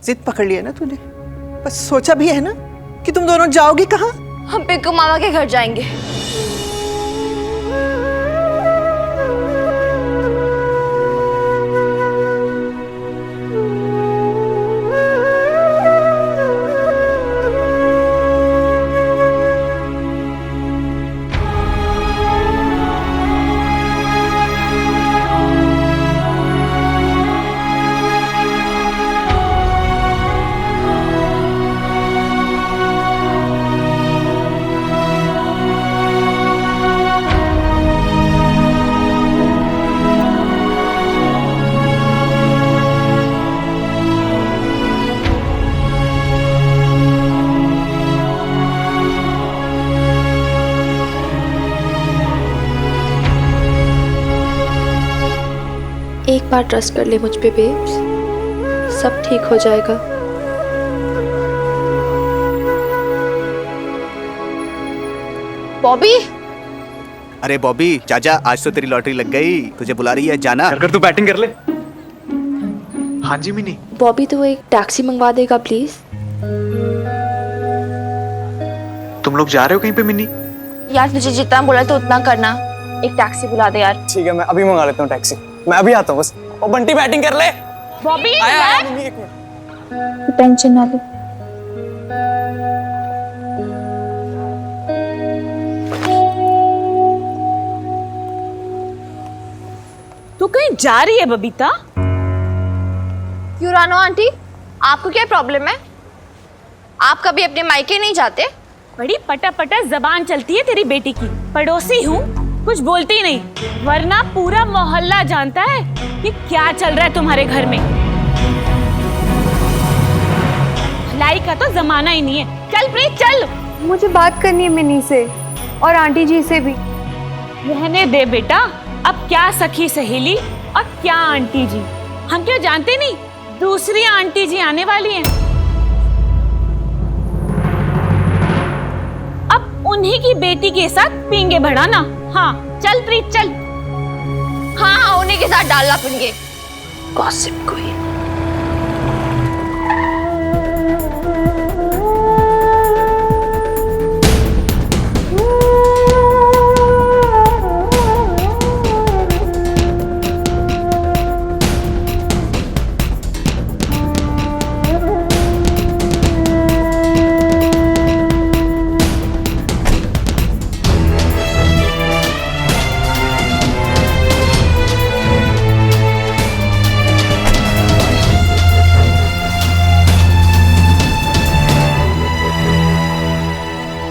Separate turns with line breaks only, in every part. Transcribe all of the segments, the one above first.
जिद पकड़ लिया ना तूने। बस सोचा भी है ना कि तुम दोनों जाओगे कहाँ?
हम पिंकू मामा के घर जाएंगे।
एक बार ट्रस्ट कर ले मुझ पे बेब्स, सब ठीक हो जाएगा।
बॉबी,
अरे बॉबी चाचा, आज तो तेरी लॉटरी लग गई, तुझे बुला रही है, जाना।
कर तू बैटिंग कर ले। हाँ जी मिनी।
बॉबी तो एक टैक्सी मंगवा देगा प्लीज।
तुम लोग जा रहे हो कहीं पे मिनी?
यार तुझे जितना बोला तो उतना करना, एक टैक्सी बुला दे यार।
ठीक है, मैं अभी मंगा लेता हूँ टैक्सी। मैं अभी आता हूँ बस। और बंटी बैटिंग कर ले।
बॉबी
आया मम्मी, एक मिनट।
टेंशन ना लो।
तू कहीं जा रही है बबीता?
क्यों रानो आंटी, आपको क्या प्रॉब्लम है? आप कभी अपने मायके नहीं जाते?
बड़ी पटा पटा जबान चलती है तेरी बेटी की। पड़ोसी हूँ, कुछ बोलती नहीं, वरना पूरा मोहल्ला जानता है कि क्या चल रहा है तुम्हारे घर में। भलाई का तो जमाना ही नहीं है। चल प्रीत चल।
मुझे बात करनी है मिनी से और आंटी जी से भी।
रहने दे बेटा, अब क्या सखी सहेली और क्या आंटी जी, हम क्या जानते नहीं दूसरी आंटी जी आने वाली हैं। अब उन्हीं की बेटी के साथ पींगे बढ़ाना। हाँ चल प्रीत चल।
हाँ उन्हीं के साथ डालना पिंगे।
Gossip queen.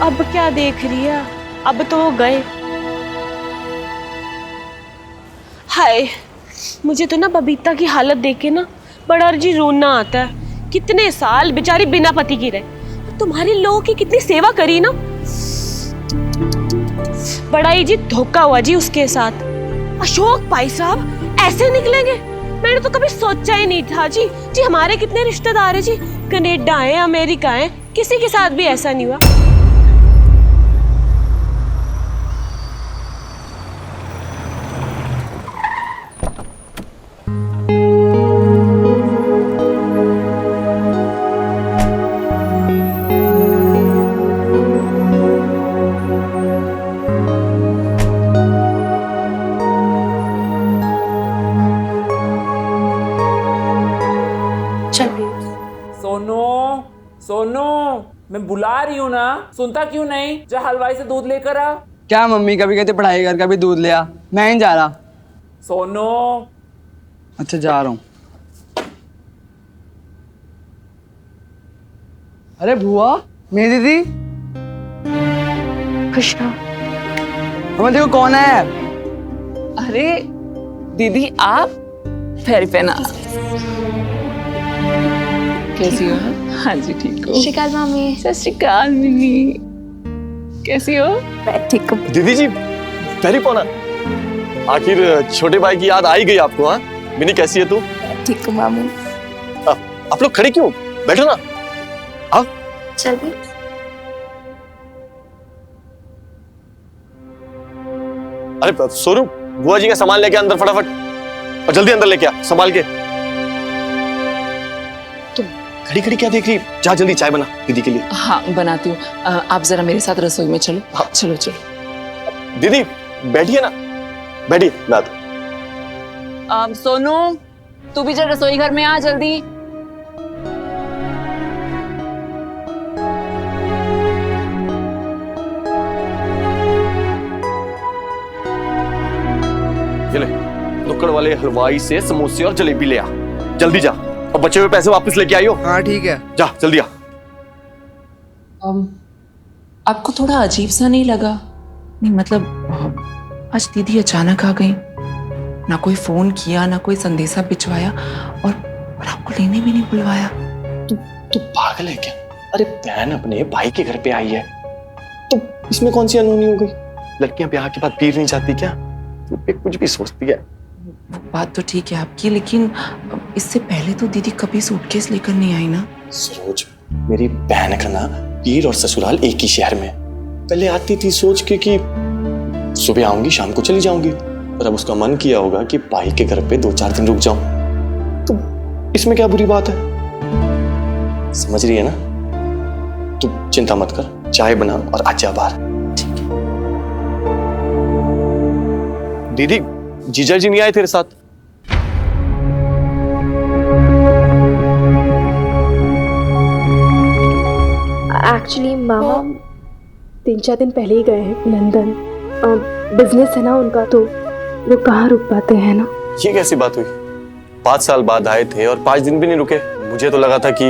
अब क्या देख रही है, अब तो वो गए। हाय, मुझे तो ना बबीता की हालत देख के ना बड़ा जी रोना आता है। कितने साल बेचारी बिना पति की रहे, तुम्हारी लोगों की कितनी सेवा करी ना। बड़ा ही जी धोखा हुआ जी उसके साथ। अशोक भाई साहब ऐसे निकलेंगे, मैंने तो कभी सोचा ही नहीं था जी। जी हमारे कितने रिश्तेदार है जी, कनाडा है, अमेरिका है, किसी के साथ भी ऐसा नहीं हुआ।
सोनू, सोनू, मैं बुला रही हूँ ना, सुनता क्यों नहीं? जा हलवाई से दूध लेकर आ।
क्या मम्मी कभी कहते पढ़ाई कर, कभी दूध ले आ। मैं नहीं जा रहा।
सोनू।
अच्छा जा रहा हूँ। अरे बुआ, मेरी दीदी।
कृष्णा,
मम्मा देखो कौन है।
अरे दीदी आप, फेरी पेना कैसी हो? हाँ जी ठीक हो।
शिकाल मामी।
सत श्री अकाल मिनी, कैसी हो?
मैं ठीक हूँ।
दीदी जी, पहली पौना, आखिर छोटे भाई की याद आ ही गई आपको। हाँ मिनी, कैसी है तू?
ठीक हूँ मामी।
आप लोग खड़े क्यों, बैठो ना। आओ
चलिए।
अरे सोनू, बुआ जी का सामान लेके अंदर फटाफट, और जल्दी अंदर लेके आ, संभाल के। खड़ी खड़ी क्या देख रही? जा जल्दी चाय बना दीदी के लिए।
हाँ बनाती हूँ। आप जरा मेरे साथ रसोई में चलो।
हाँ।
चलो चलो।
दीदी बैठिए ना, बैठिए मैं आता।
सोनू तू भी जरा रसोई घर में आ जल्दी।
ये ले, नुक्कड़ वाले हलवाई से समोसे और जलेबी ले आ, जल्दी जा। और बचे हुए पैसे वापस लेके आइयो।
हाँ ठीक है।
जा जल्दी आ।
आपको थोड़ा अजीब सा नहीं लगा? नहीं मतलब आज दीदी अचानक आ गई, ना कोई फोन किया ना कोई संदेशा भिजवाया और आपको लेने भी नहीं बुलवाया।
तू पागल है क्या? अरे बहन अपने भाई के घर पे आई है तो इसमें कौन सी अनहोनी हो गई? लड़कियां ब्याह के बाद पीर नहीं जाती क्या? तू पे कुछ भी सोचती है।
वो बात तो ठीक है आपकी, लेकिन इससे पहले तो दीदी कभी सूटकेस लेकर नहीं आई ना।
सरोज, मेरी बहन का ना पीर और ससुराल एक ही शहर में। पहले आती थी सोच के कि सुबह आऊंगी शाम को चली जाऊंगी, पर अब उसका मन किया होगा कि भाई के घर पे 2-4 दिन रुक जाऊं, तो इसमें क्या बुरी बात है? समझ रही है ना? तू चिंता मत कर, चाय बना और आजा बाहर। दीदी जीजा जी नहीं आए तेरे साथ?
एक्चुअली मामा 3-4 दिन पहले ही गए हैं लंदन। बिजनेस है ना उनका, तो वो कहाँ रुक पाते हैं ना।
ये कैसी बात हुई? 5 साल बाद आए थे और 5 दिन भी नहीं रुके। मुझे तो लगा था कि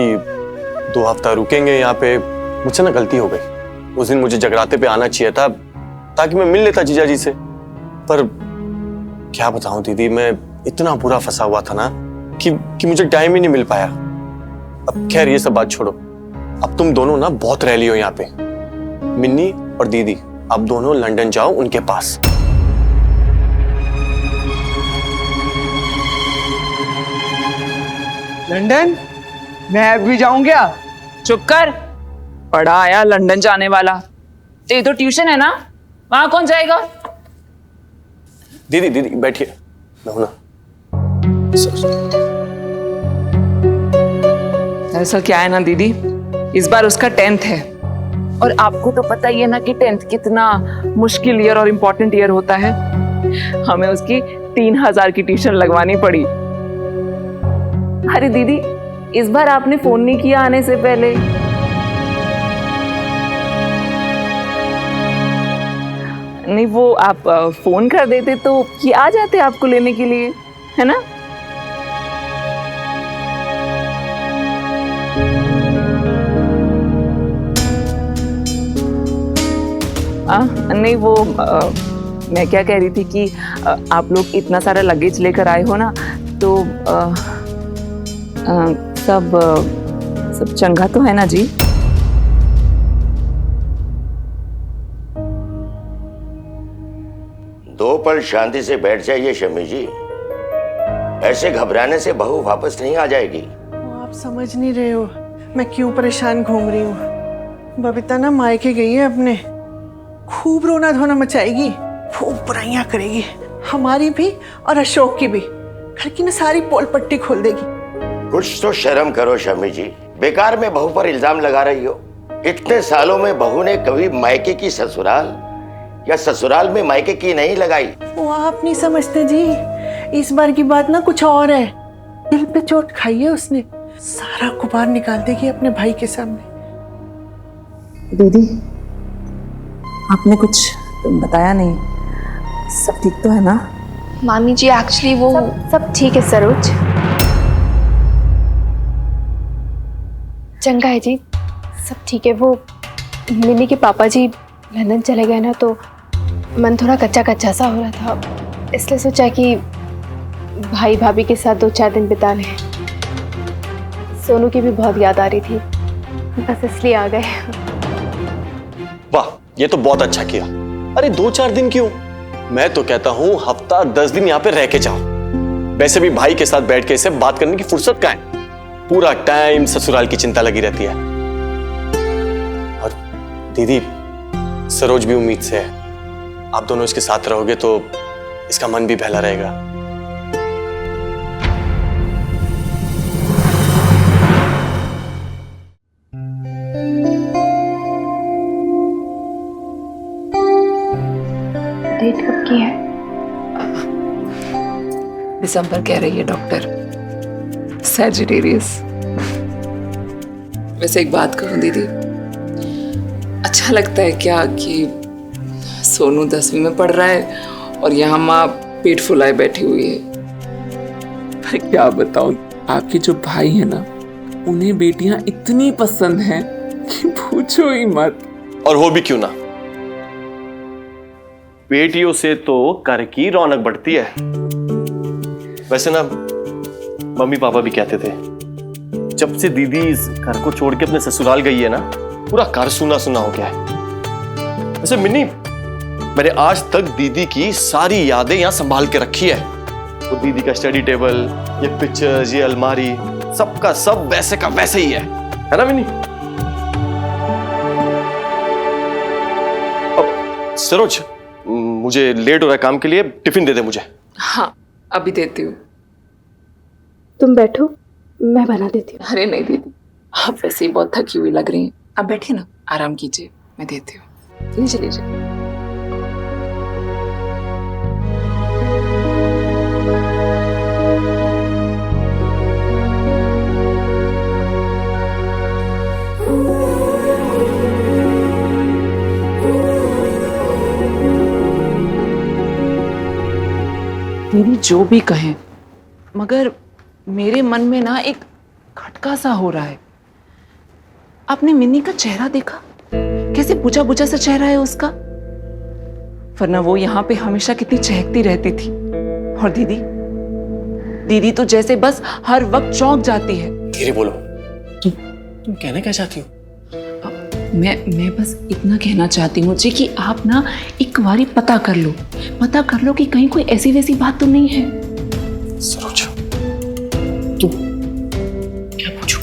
2 हफ्ता रुकेंगे यहाँ पे। मुझसे ना गलती हो गई, उस दिन मुझे जगराते पे आना चाहिए था ताकि मैं मिल लेता जीजा जी से। पर क्या बताऊं दीदी, मैं इतना बुरा फंसा हुआ था ना कि मुझे टाइम ही नहीं मिल पाया। अब खैर ये सब बात छोड़ो, अब तुम दोनों ना बहुत रह लियो यहाँ पे। मिन्नी और दीदी अब दोनों लंदन जाओ उनके पास।
लंदन? मैं भी जाऊं क्या?
चुप कर, पढ़ा आया लंदन जाने वाला। तो ये तो ट्यूशन है ना, वहां कौन जाएगा?
दीदी दीदी बैठिए, मैं हूं ना।
दरअसल क्या है ना दीदी, इस बार उसका 10th है और आपको तो पता ही है ना कि 10th कितना मुश्किल ईयर और इम्पोर्टेंट ईयर होता है। हमें उसकी 3000 की ट्यूशन लगवानी पड़ी। अरे दीदी, इस बार आपने फोन नहीं किया आने से पहले। नहीं वो आप फोन कर देते तो ये आ जाते आपको लेने के लिए, है ना? नहीं वो मैं क्या कह रही थी कि आप लोग इतना सारा लगेज लेकर आए हो ना, तो सब चंगा तो है ना जी?
दो पल शांति से बैठ जाइए शमी जी, ऐसे घबराने से बहू वापस नहीं आ जाएगी।
आप समझ नहीं रहे हो मैं क्यों परेशान घूम रही हूँ। बबीता ना मायके गई है अपने, खूब रोना धोना मचाएगी, खूब बुराइयां करेगी, हमारी भी और अशोक की भी। घर की ना सारी पोल पट्टी खोल देगी।
कुछ तो शर्म करो शमी जी, बेकार में बहू पर इल्जाम लगा रही हो। इतने सालों में बहू ने कभी मायके की ससुराल या ससुराल में मायके की नहीं लगाई।
वो आप नहीं समझते जी, इस बार की बात ना कुछ और है। दिल पे चोट खाई है उसने, सारा गुबार निकाल देगी अपने भाई के सामने।
दीदी आपने कुछ बताया नहीं, सब ठीक तो है ना?
मामी जी एक्चुअली वो सब ठीक है सरोज, चंगा है जी, सब ठीक है। वो मिनी के पापा जी लंदन चले गए ना, तो मन थोड़ा कच्चा कच्चा सा हो रहा था, इसलिए सोचा कि भाई भाभी के साथ 2-4 दिन बिता लें। सोनू की भी बहुत याद आ रही थी, बस इसलिए आ गए।
वाह, ये तो बहुत अच्छा किया। अरे 2-4 दिन क्यों, मैं तो कहता हूँ हफ्ता 10 दिन यहाँ पे रह के जाओ। वैसे भी भाई के साथ बैठ के इसे बात करने की फुर्सत कहाँ है, पूरा टाइम ससुराल की चिंता लगी रहती है। और दीदी सरोज भी उम्मीद से है, आप दोनों इसके साथ रहोगे तो इसका मन भी बहला रहेगा।
दिसंबर कह रही है डॉक्टर, सैजिटेरियस। वैसे एक बात कहूँ दीदी, अच्छा लगता है क्या कि सोनू 10वीं में पढ़ रहा है और यहाँ माँ पेट फुलाए बैठी हुई है।
पर क्या बताऊं, आपके जो भाई है ना, उन्हें बेटियां इतनी पसंद हैं कि पूछो ही मत।
और हो भी क्यों ना, बेटियों से तो घर की रौनक बढ़ती है। वैसे ना मम्मी पापा भी कहते थे, जब से दीदी इस घर को छोड़ के अपने ससुराल गई है ना, पूरा घर सुना सुना हो गया है। वैसे मिन्नी, मैंने आज तक दीदी की सारी यादें यहां संभाल के रखी है। तो दीदी का स्टडी टेबल, ये पिक्चर्स, ये अलमारी, सबका सब वैसे का वैसे ही है ना मिन्नी? सरोज, मुझे लेट हो रहा है काम के लिए, टिफिन दे दे मुझे।
हाँ अभी देती हूँ।
तुम बैठो, मैं बना देती हूँ।
अरे नहीं दीदी, आप वैसे ही बहुत थकी हुई लग रही हैं, आप बैठिए ना, आराम कीजिए, मैं देती हूँ। लीजिए लीजिए। दीदी जो भी कहें, मगर मेरे मन में ना एक खटका सा हो रहा है। आपने मिन्नी का चेहरा देखा? कैसे बुझा बुझा सा चेहरा है उसका। वरना वो यहाँ पे हमेशा कितनी चहकती रहती थी। और दीदी तो जैसे बस हर वक्त चौंक जाती है।
धीरे बोलो, तुम कहना क्या चाहती हो?
मैं बस इतना कहना चाहती हूँ जी कि आप ना एक बारी पता कर लो कि कहीं कोई ऐसी वैसी बात तो नहीं है।
सरोज, तुम क्या पूछूं?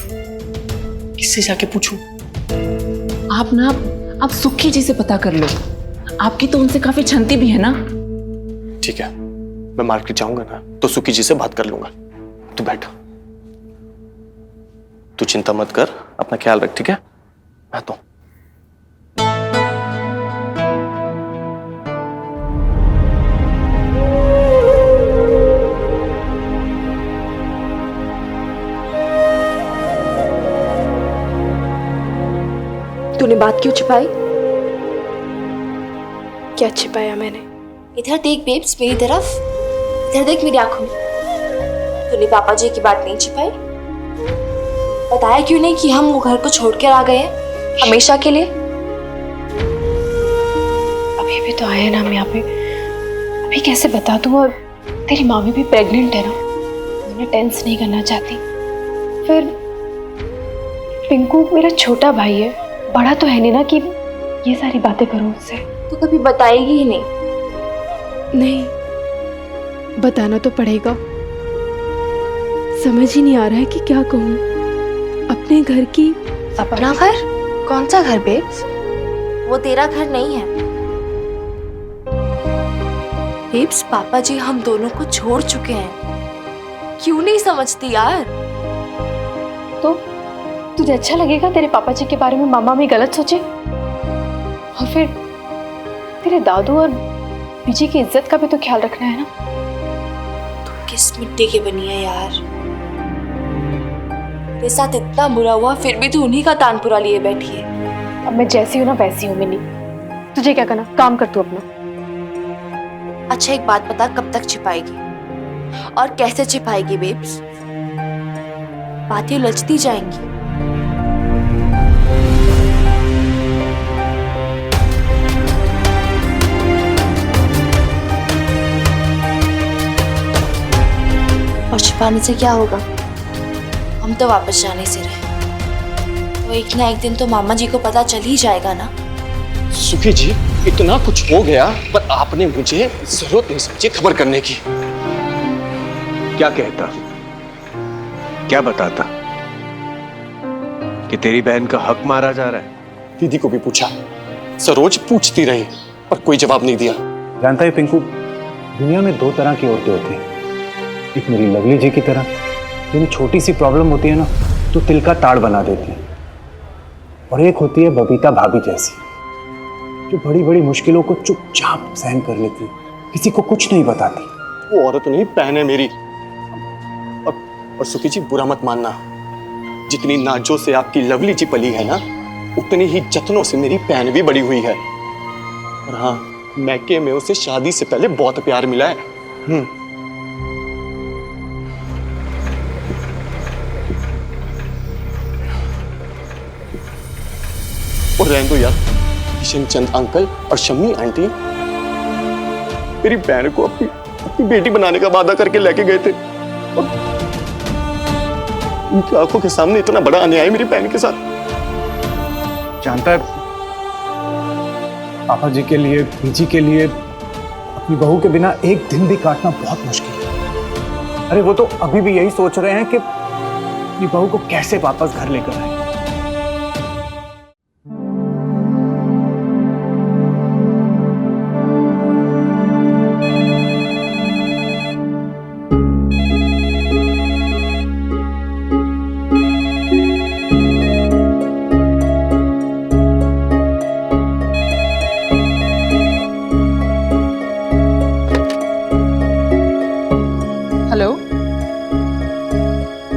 किससे जाके पूछूं?
आप सुखी जी से पता कर लो। आपकी तो उनसे काफी छनती भी है ना।
ठीक है, मैं मार्केट जाऊंगा ना तो सुखी जी से बात कर लूंगा। तू बैठ, तू चिंता मत कर, अपना ख्याल रख, ठीक है? मैं तो
तूने बात क्यों छिपाई? क्या छिपाया मैंने?
इधर देख बेब्स, मेरी तरफ इधर देख मेरी आंखों में। तूने पापा जी की बात नहीं छिपाई? बताया क्यों नहीं कि हम वो घर को छोड़कर आ गए हैं हमेशा के लिए?
अभी भी तो आए ना हम यहाँ पे, अभी कैसे बता दूँ? और तेरी मामी भी प्रेग्नेंट है ना, मैं टेंस नहीं करना चाहती। फिर पिंकू मेरा छोटा भाई है, बड़ा तो है नहीं ना कि ये सारी बातें करूं उससे।
तो कभी बताएगी ही नहीं?
नहीं, बताना तो पड़ेगा। समझ ही नहीं आ रहा है कि क्या कहूं। अपने घर की
अपना घर? कौन सा घर बेब्स? वो तेरा घर नहीं है बेब्स। पापा जी हम दोनों को छोड़ चुके हैं। क्यों नहीं समझती यार?
तो तुझे अच्छा लगेगा तेरे पापा जी के बारे में मामा भी गलत सोचे? और फिर तेरे दादू और बीजी की इज्जत का भी तो ख्याल रखना है ना।
तुम किस मिट्टी की बनी है यार? तेरे साथ इतना बुरा हुआ फिर भी तू उन्हीं का तानपुरा लिए बैठी है।
अब मैं जैसी हूँ ना वैसी हूँ मिनी, तुझे क्या करना, काम कर तू अपना।
अच्छा एक बात बता, कब तक छिपाएगी और कैसे छिपाएगी बेब्स? बातें उलझती जाएंगी। और छिपाने से क्या होगा? हम तो वापस जाने से रहे, तो एक ना एक दिन तो मामा जी को पता चल ही जाएगा ना।
सुखी जी, इतना कुछ हो गया पर आपने मुझे जरूरत नहीं समझी खबर करने की।
क्या कहता, क्या बताता कि तेरी बहन का हक मारा जा रहा है?
दीदी को भी पूछा, सरोज पूछती रही पर कोई जवाब नहीं दिया।
जानता है पिंकू, दुनिया में दो तरह की औरतें होती हैं। एक मेरी लवली जी की तरह, जिन्हें छोटी सी प्रॉब्लम होती है ना तो तिल का ताड़ बना देती है। और एक होती है बबीता भाभी जैसी, जो बड़ी बड़ी मुश्किलों को चुपचाप सहन कर लेती है, किसी को कुछ नहीं बताती।
वो औरत नहीं, बहन है मेरी। और सुखी जी बुरा मत मानना, जितनी नाजों से आपकी लवली जी पली है ना, उतनी ही जतनों से मेरी बहन भी बड़ी हुई है। और हाँ, मैके में उसे शादी से पहले बहुत प्यार मिला है। और रहने दो यार, किशन चंद अंकल और शम्मी आंटी मेरी बहन को अपनी बेटी बनाने का वादा करके लेके गए थे, और उनकी आंखों के सामने इतना बड़ा अन्याय मेरी बहन के साथ।
जानता है, पापा जी के लिए, बीजी के लिए अपनी बहू के बिना एक दिन भी काटना बहुत मुश्किल है। अरे वो तो अभी भी यही सोच रहे हैं कि अपनी बहू को कैसे वापस घर लेकर आए।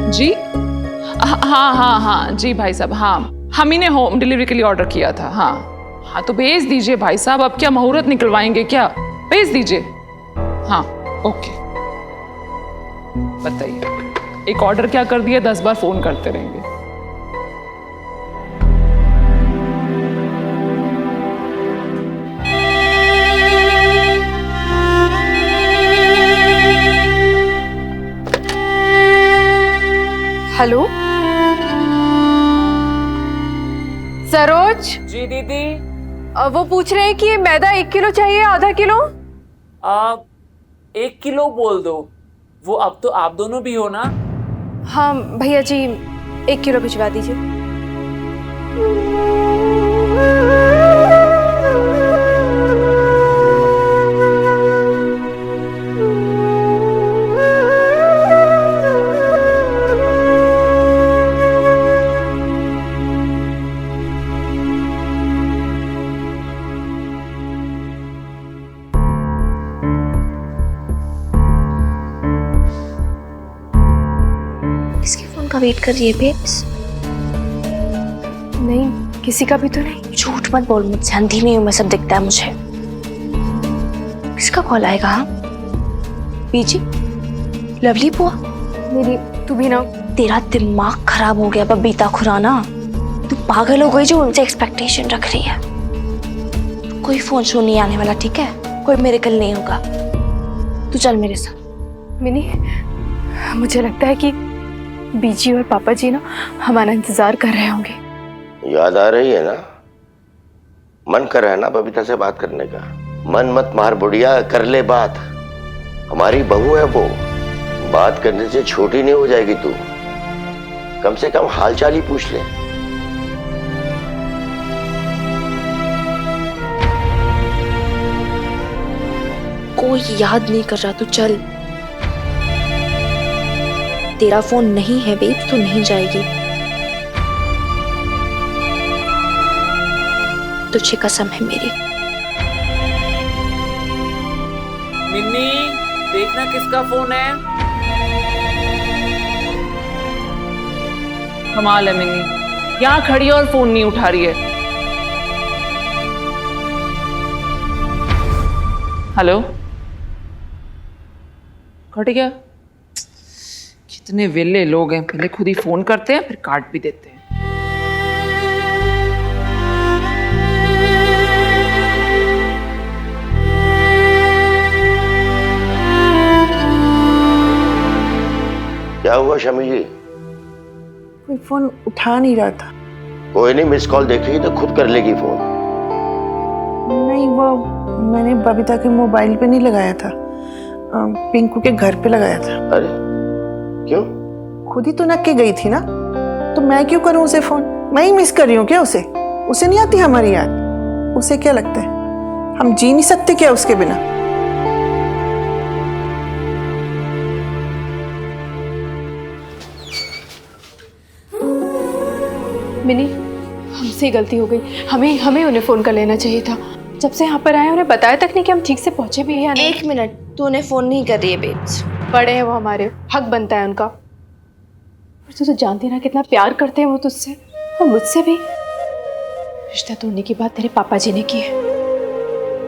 जी हाँ जी भाई साहब, हाँ हम ही ने होम डिलीवरी के लिए ऑर्डर किया था। हाँ तो भेज दीजिए भाई साहब। अब क्या मुहूर्त निकलवाएंगे क्या? भेज दीजिए। हाँ ओके, बताइए एक ऑर्डर क्या कर दिया, 10 बार फोन करते रहेंगे।
हेलो सरोज
जी दीदी।
वो पूछ रहे हैं कि ये मैदा 1 किलो चाहिए, आधा किलो?
आप 1 किलो बोल दो, वो अब तो आप दोनों भी हो ना।
हाँ भैया जी 1 किलो भिजवा दीजिए।
किसके फोन का वेट कर रही है बेब्स?
नहीं किसी का भी तो नहीं।
झूठ मत बोल मुझसे, अंधी नहीं हूं मैं, सब दिखता है मुझे। किसका कॉल आएगा? हाँ बीजी, लवली बुआ?
मेरी तू भी ना,
तेरा दिमाग खराब हो गया बबीता खुराना। तू पागल हो गई जो उनसे एक्सपेक्टेशन रख रही है। कोई फोन शो नहीं आने वाला, ठीक है? कोई मिरेकल नहीं होगा। तू चल मेरे साथ।
मिनी मुझे लगता है कि बीजी और पापा जी ना हमारा इंतजार कर रहे होंगे।
याद आ रही है ना? मन कर रहा है ना बबीता से बात करने का? मन मत मार बुढ़िया, कर ले बात। हमारी बहू है वो, बात करने से छोटी नहीं हो जाएगी तू। कम से कम हालचाल ही पूछ ले।
कोई याद नहीं कर रहा, तू चल। तेरा फोन नहीं है बेब तो नहीं जाएगी। तुझे कसम है मेरी।
मिन्नी देखना किसका फोन है।
कमाल है मिन्नी, यहाँ खड़ी है और फोन नहीं उठा रही है। हेलो, कट गया। कितने वेले लोग हैं, पहले खुद ही फोन करते हैं फिर काट भी देते हैं।
क्या हुआ शमी जी?
कोई फोन उठा नहीं रहा था।
कोई नहीं, मिस कॉल देखेगी तो खुद कर लेगी फोन।
नहीं, वो मैंने बबीता के मोबाइल पे नहीं लगाया था, पिंकू के घर पे लगाया था।
अरे क्यों?
खुद ही तो नक के गई थी ना, तो मैं क्यों करूं उसे फोन? मैं ही मिस कर रही हूँ क्या उसे? उसे नहीं आती हमारी याद? उसे क्या लगता है हम जी नहीं सकते क्या उसके बिना?
मिनी हमसे गलती हो गई, हमें उन्हें फोन कर लेना चाहिए था। जब से यहाँ पर आए उन्हें बताया तक नहीं कि हम ठीक से पहुंचे भी या नहीं।
1 मिनट, तू उन्हें फोन नहीं कर रही है बेब्स।
बड़े हैं वो हमारे, हक बनता है उनका। तू तो जानती ना कितना प्यार करते हैं वो तुझसे और मुझसे भी। रिश्ता तोड़ने की बात तेरे पापा जी ने की है,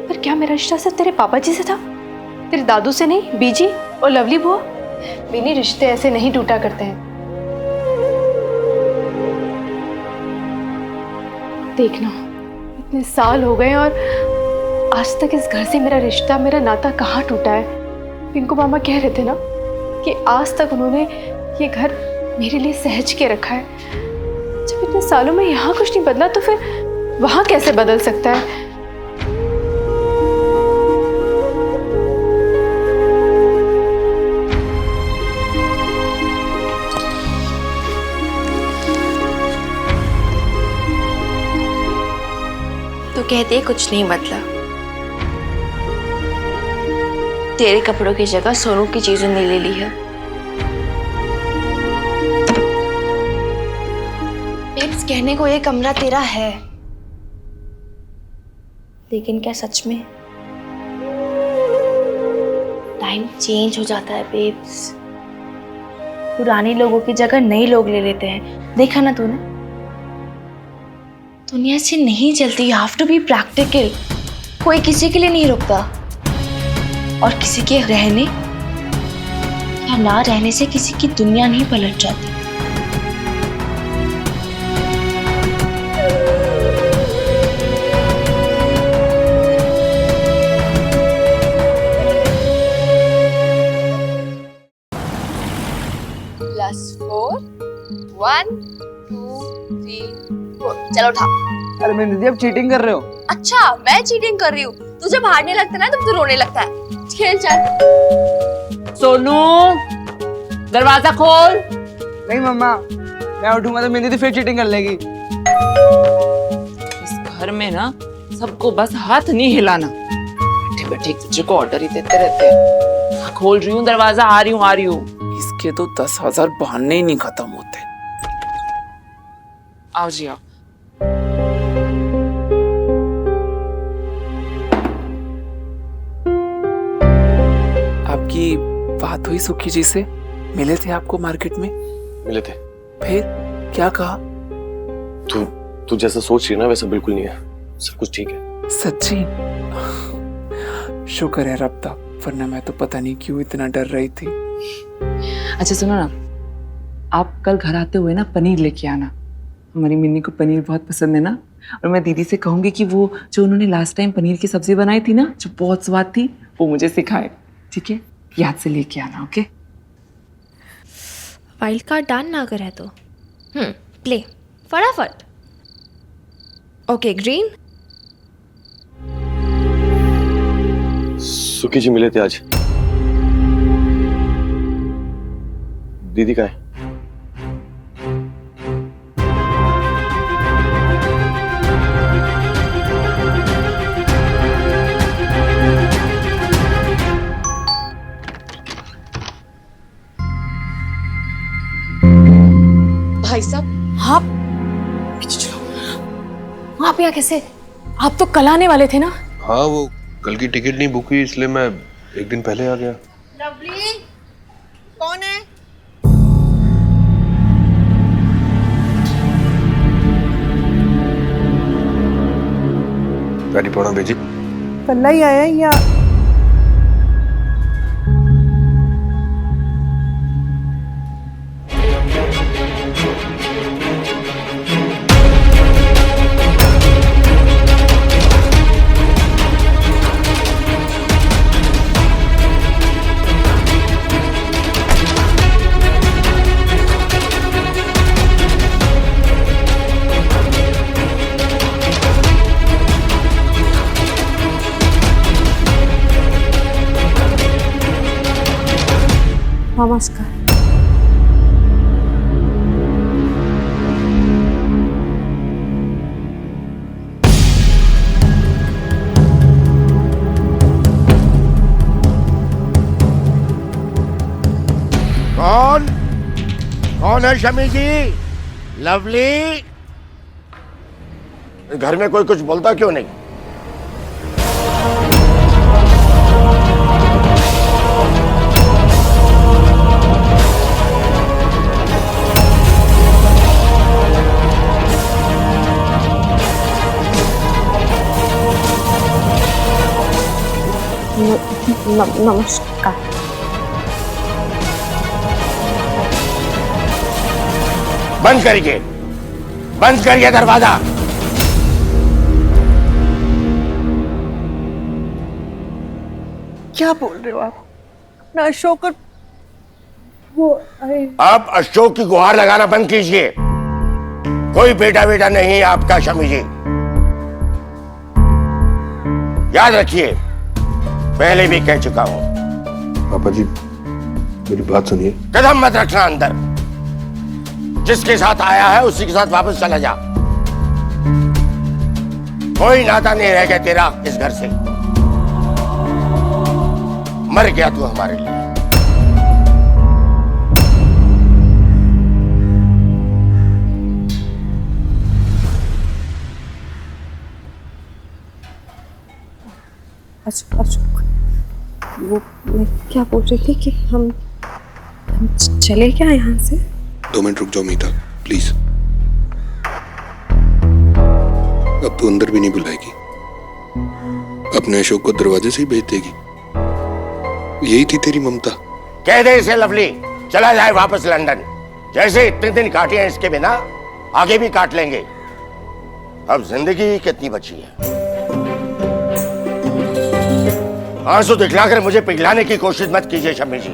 पर क्या मेरा रिश्ता सिर्फ तेरे पापा जी से था? तेरे दादू से नहीं, बीजी और लवली बुआ? बिनी, रिश्ते ऐसे नहीं टूटा करते हैं। देखना, इतने साल हो गए और आज तक इस घर से मेरा रिश्ता, मेरा नाता कहाँ टूटा है। पिंकू मामा कह रहे थे ना कि आज तक उन्होंने ये घर मेरे लिए सहज के रखा है। जब इतने सालों में यहाँ कुछ नहीं बदला तो फिर वहाँ कैसे बदल सकता है?
तो कहते कुछ नहीं बदला। तेरे कपड़ों की जगह सोनू की चीजों ने ले ली है। बेब्स, कहने को ये कमरा तेरा है, लेकिन क्या सच में? टाइम चेंज हो जाता है बेब्स। पुराने लोगों की जगह नए लोग ले लेते हैं। देखा ना तूने? दुनिया से नहीं चलती। You have to be practical. कोई किसी के लिए नहीं रुकता, और किसी के रहने या ना रहने से किसी की दुनिया नहीं पलट जाती। +4 1 2 3 4। चलो उठा।
अरे मैं दीदी, अब चीटिंग कर रहे हो?
अच्छा, मैं चीटिंग कर रही हूँ? तू जब हारने लगता है ना तब तू रोने लगता है। खेल चल।
सोनू, दरवाजा खोल।
नहीं मम्मा, मैं उठूंगा तो मेरी दीदी फिर चीटिंग कर लेगी।
इस घर में ना सबको बस हाथ नहीं हिलाना। बैठे बैठे एक दूसरे को ऑर्डर ही देते रहते हैं। खोल रही हूँ दरवाजा, आ रही हूँ। इसके तो 10,000 बहाने ही नहीं खत्म होते। आओ जी आओ। आपकी बात हुई सुखी जी से? मिले थे आपको मार्केट में?
मिले थे।
फिर क्या कहा?
तू जैसा सोच रही है ना वैसा बिल्कुल नहीं है, सब कुछ ठीक है।
सच्ची? शुक्र है रब का, वरना मैं तो पता नहीं क्यों इतना डर रही थी। अच्छा सुनो ना, आप कल घर आते हुए ना पनीर लेके आना। हमारी मिन्नी को पनीर बहुत पसंद है ना, और मैं दीदी से कहूंगी कि वो जो उन्होंने लास्ट टाइम पनीर की सब्जी बनाई थी ना, जो बहुत स्वाद थी, वो मुझे सिखाए। ठीक है, याद से लेके आना। ओके?
वाइल्ड कार्ड डान ना करे तो प्ले फटाफट। Okay, green.
सुखी जी मिले थे आज। दीदी कहाँ है?
भाई साहब,
आप यहाँ कैसे? आप तो कल आने वाले थे ना?
हाँ, वो कल की टिकट नहीं बुक हुई इसलिए मैं एक दिन पहले आ गया।
लवली, कौन है?
गाड़ी पौना भेजी।
कल्ला ही आया या?
नमस्कार।
कौन है शमी जी? लवली? घर में कोई कुछ बोलता क्यों नहीं?
नमस्कार।
बंद करिए, बंद करिए दरवाजा।
क्या बोल रहे हो आप? ना अशोक और वो
आप अशोक की गुहार लगाना बंद कीजिए। कोई बेटा बेटा नहीं है आपका शमी जी। याद रखिए, पहले भी कह चुका हूं।
पापा जी मेरी बात सुनिए।
कदम मत रखना अंदर। जिसके साथ आया है उसी के साथ वापस चला जा। कोई नाता नहीं रह गया तेरा इस घर से। मर गया तू हमारे लिए।
अशोक, वो मैं क्या बोल रही थी कि हम चले क्या यहाँ से?
2 मिनट रुक जाओ मीता प्लीज। अब तू अंदर भी नहीं बुलाएगी, अपने अशोक को दरवाजे से ही भेज देगी। यही थी तेरी ममता।
कह दे इसे लवली चला जाए वापस लंदन। जैसे इतने दिन काटे हैं इसके बिना, आगे भी काट लेंगे। अब जिंदगी कितनी बची है। आंसू दिखलाकर मुझे पिघलाने की कोशिश मत कीजिए शमी जी।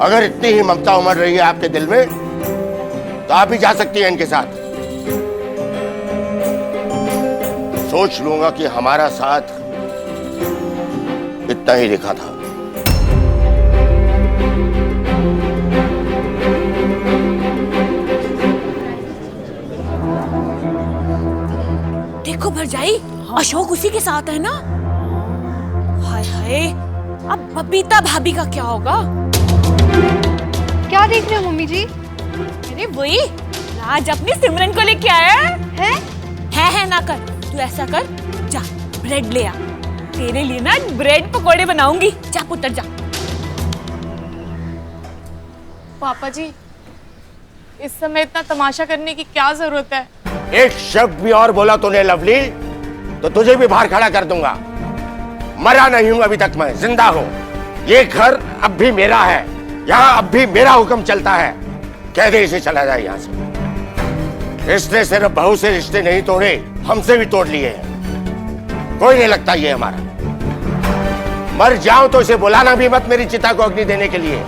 अगर इतनी ही ममता उमड़ रही है आपके दिल में तो आप भी जा सकती हैं इनके साथ। सोच लूंगा कि हमारा साथ इतना ही लिखा था।
देखो भरजाई, अशोक उसी के साथ है ना। हाय हाय, अब बबीता भाभी का क्या होगा?
क्या देख रहे हो मम्मी जी?
अरे वही राज अपनी सिमरन को लेके आया है ना कर। तू ऐसा कर, जा ब्रेड ले आ। तेरे लिए ना ब्रेड पकोड़े बनाऊंगी। जा पुत्र जा।
पापा जी, इस समय इतना तमाशा करने की क्या जरूरत है?
एक शब्द भी और बोला तूने लवली तो तुझे भी बाहर खड़ा कर दूंगा। मरा नहीं हूं अभी तक, मैं जिंदा हूं। ये घर अब भी मेरा है, यहाँ अब भी मेरा हुक्म चलता है। कह दे इसे चला जाए यहाँ से। इसने सिर्फ बहू से रिश्ते नहीं तोड़े, हमसे भी तोड़ लिए हैं। कोई नहीं लगता ये हमारा। मर जाऊं तो इसे बुलाना भी मत मेरी चिता को अग्नि देने के लिए।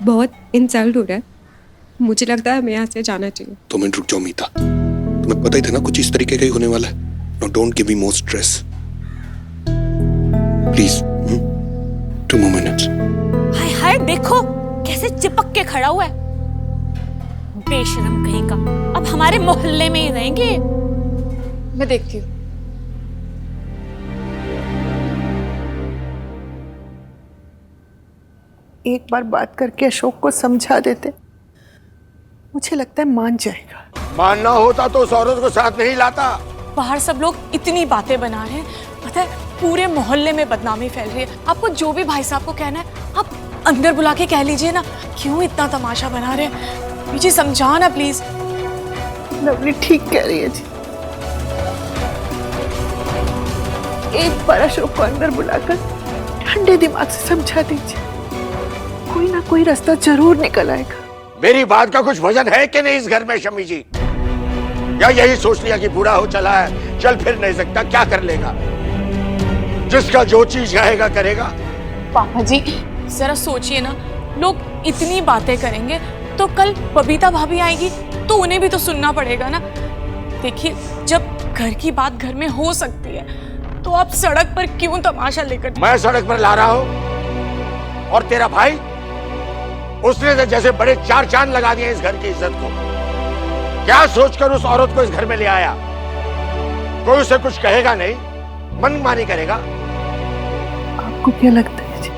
बहुत इंसल्ट हो रहा है। मुझे लगता है हमें यहाँ से जाना चाहिए।
2 मिनट रुक जाओ मीता, तुम्हें पता ही था ना कुछ इस तरीके का ही होने वाला है। No don't give me more stress please. 2 more minutes।
हाय हाय, देखो कैसे चिपक के खड़ा हुआ है। बेशरम कहीं का, अब हमारे मोहल्ले में ही रहेंगे।
मैं देखती हूँ।
एक बार बात करके अशोक को समझा देते, मुझे लगता है मान जाएगा।
मानना होता तो उस औरत को साथ नहीं लाता।
बाहर सब लोग इतनी बातें बना रहे हैं, पता है पूरे मोहल्ले में बदनामी फैल रही है। आपको जो भी भाई साहब को कहना है आप अंदर बुला के कह लीजिए ना। क्यों इतना तमाशा बना रहे हैं? मुझे समझाओ ना प्लीज।
लवली ठीक कह रही है जी। एक बार अशोक को अंदर बुलाकर ठंडे दिमाग से समझा दीजिए, कोई ना कोई रास्ता जरूर निकल आएगा।
मेरी बात का कुछ वजन है कि नहीं इस घर में शमी जी? या यही सोच लिया कि बूढ़ा हो चला है, चल फिर नहीं सकता, क्या कर लेगा? जिसका जो चीज रहेगा करेगा।
पापा जी जरा सोचिए ना, लोग इतनी बातें करेंगे तो कल बबीता भाभी आएगी तो उन्हें भी तो सुनना पड़ेगा ना। देखिए, जब घर की बात घर में हो सकती है तो आप सड़क पर क्यों तमाशा लेकर?
मैं सड़क पर ला रहा हूं और तेरा भाई, उसने तो जैसे बड़े 4 चांद लगा दिए इस घर की इज्जत को। क्या सोचकर उस औरत को इस घर में ले आया? कोई उसे कुछ कहेगा नहीं, मनमानी करेगा।
आपको क्या लगता है जी,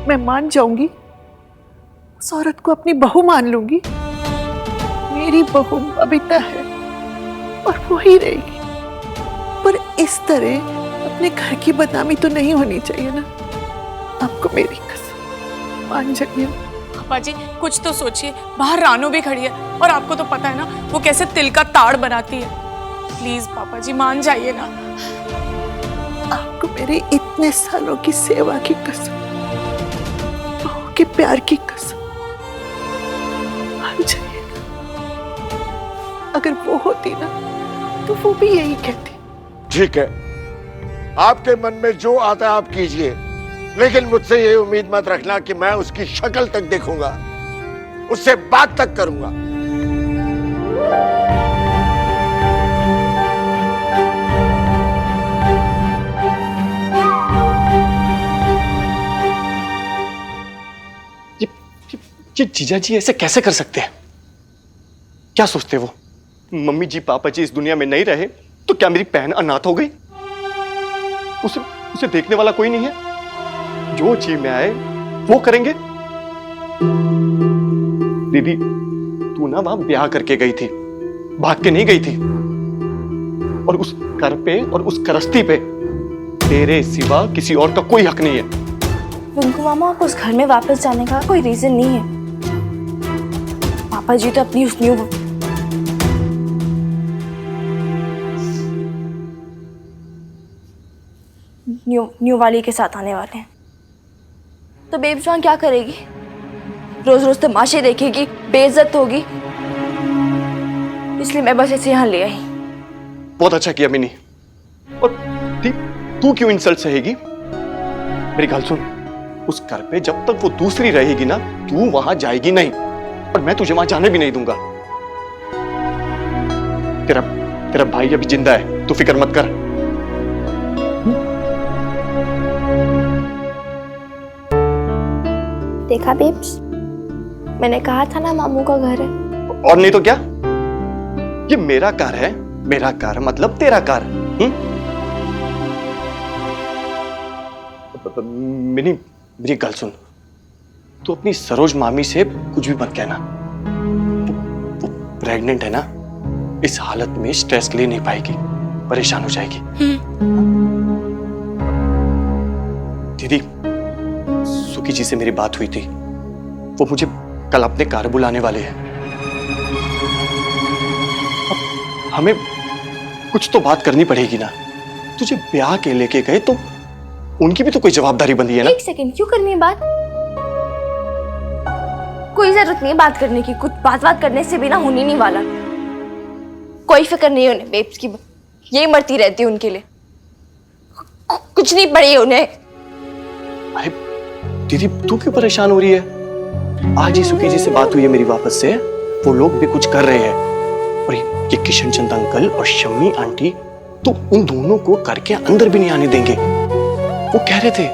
मैं मान जाऊंगी? उस औरत को अपनी बहू मान लूंगी। मेरी बहू बबीता है और वो ही रहेगी, पर इस तरह अपने घर की बदनामी तो नहीं होनी चाहिए ना। आपको मेरी कसम, मान जाइए।
पापा जी कुछ तो सोचिए, बाहर रानू भी खड़ी है और आपको तो पता है ना वो कैसे तिल का ताड़ बनाती है। प्लीज पापा जी मान जाइए ना।
आपको मेरे इतने सालों की सेवा की कसम, बहू के प्यार की कसम, मान जाइए। अगर वो होती ना तो वो भी यही कहती।
ठीक है, आपके मन में जो आता है आप कीजिए, लेकिन मुझसे ये उम्मीद मत रखना कि मैं उसकी शक्ल तक देखूंगा, उससे बात तक करूंगा।
ये जीजा जी ऐसे कैसे कर सकते हैं? क्या सोचते वो? मम्मी जी पापा जी इस दुनिया में नहीं रहे तो क्या मेरी बहन अनाथ हो गई? उसे देखने वाला कोई नहीं है? जो जी में आए वो करेंगे। दीदी तू ना वहां ब्याह करके गई थी, भाग के नहीं गई थी। और उस घर पे और उस करस्ती पे तेरे सिवा किसी और का कोई हक नहीं है।
रिंकू मामा, उस घर में वापस जाने का कोई रीजन नहीं है। पापा जी तो अपनी उस न्यू वाली के साथ आने वाले हैं। तो बेब जवान क्या करेगी? रोज रोज तमाशे देखेगी, बेइज्जत होगी। इसलिए मैं बस इसे यहाँ ले आई।
बहुत अच्छा किया मिनी। और तू क्यों इंसल्ट सहेगी? मेरी गल सुन, उस घर पे जब तक वो दूसरी रहेगी ना, तू वहां जाएगी नहीं, और मैं तुझे वहां जाने भी नहीं दूंगा। तेरा भाई अभी जिंदा है, तू फिक्र मत कर।
देखा बेब्स, मैंने कहा था ना मामू का घर है।
और नहीं तो क्या? ये मेरा कार है, मेरा कार मतलब तेरा कार। मिनी मेरी गल सुन, तू अपनी सरोज मामी से कुछ भी मत कहना। वो प्रेग्नेंट है ना, इस हालत में स्ट्रेस ले नहीं पाएगी, परेशान हो जाएगी। दीदी सुखी जी से मेरी बात हुई थी, वो मुझे कल अपने कार बुलाने वाले हैं। हमें कुछ तो बात करनी पड़ेगी ना। तुझे ब्याह के लेके गए तो उनकी भी तो कोई जवाबदारी बंदी है ना।
एक सेकंड, क्यों करनी है बात? कोई जरूरत नहीं है बात करने की। कुछ बात करने से भी ना होने नहीं वाला। कोई फिक्र नहीं है उन्हें बेब्स की, यही मरती रहती है उनके लिए। कुछ नहीं पड़ी है उन्हें।
अरे दीदी तू क्यों परेशान हो रही है? आज ही सुखी जी से बात हुई है मेरी वापस से, वो लोग भी कुछ कर रहे हैं। और ये किशन चंद अंकल और शम्मी आंटी तो उन दोनों को घर के अंदर भी नहीं आने देंगे। वो कह रहे थे।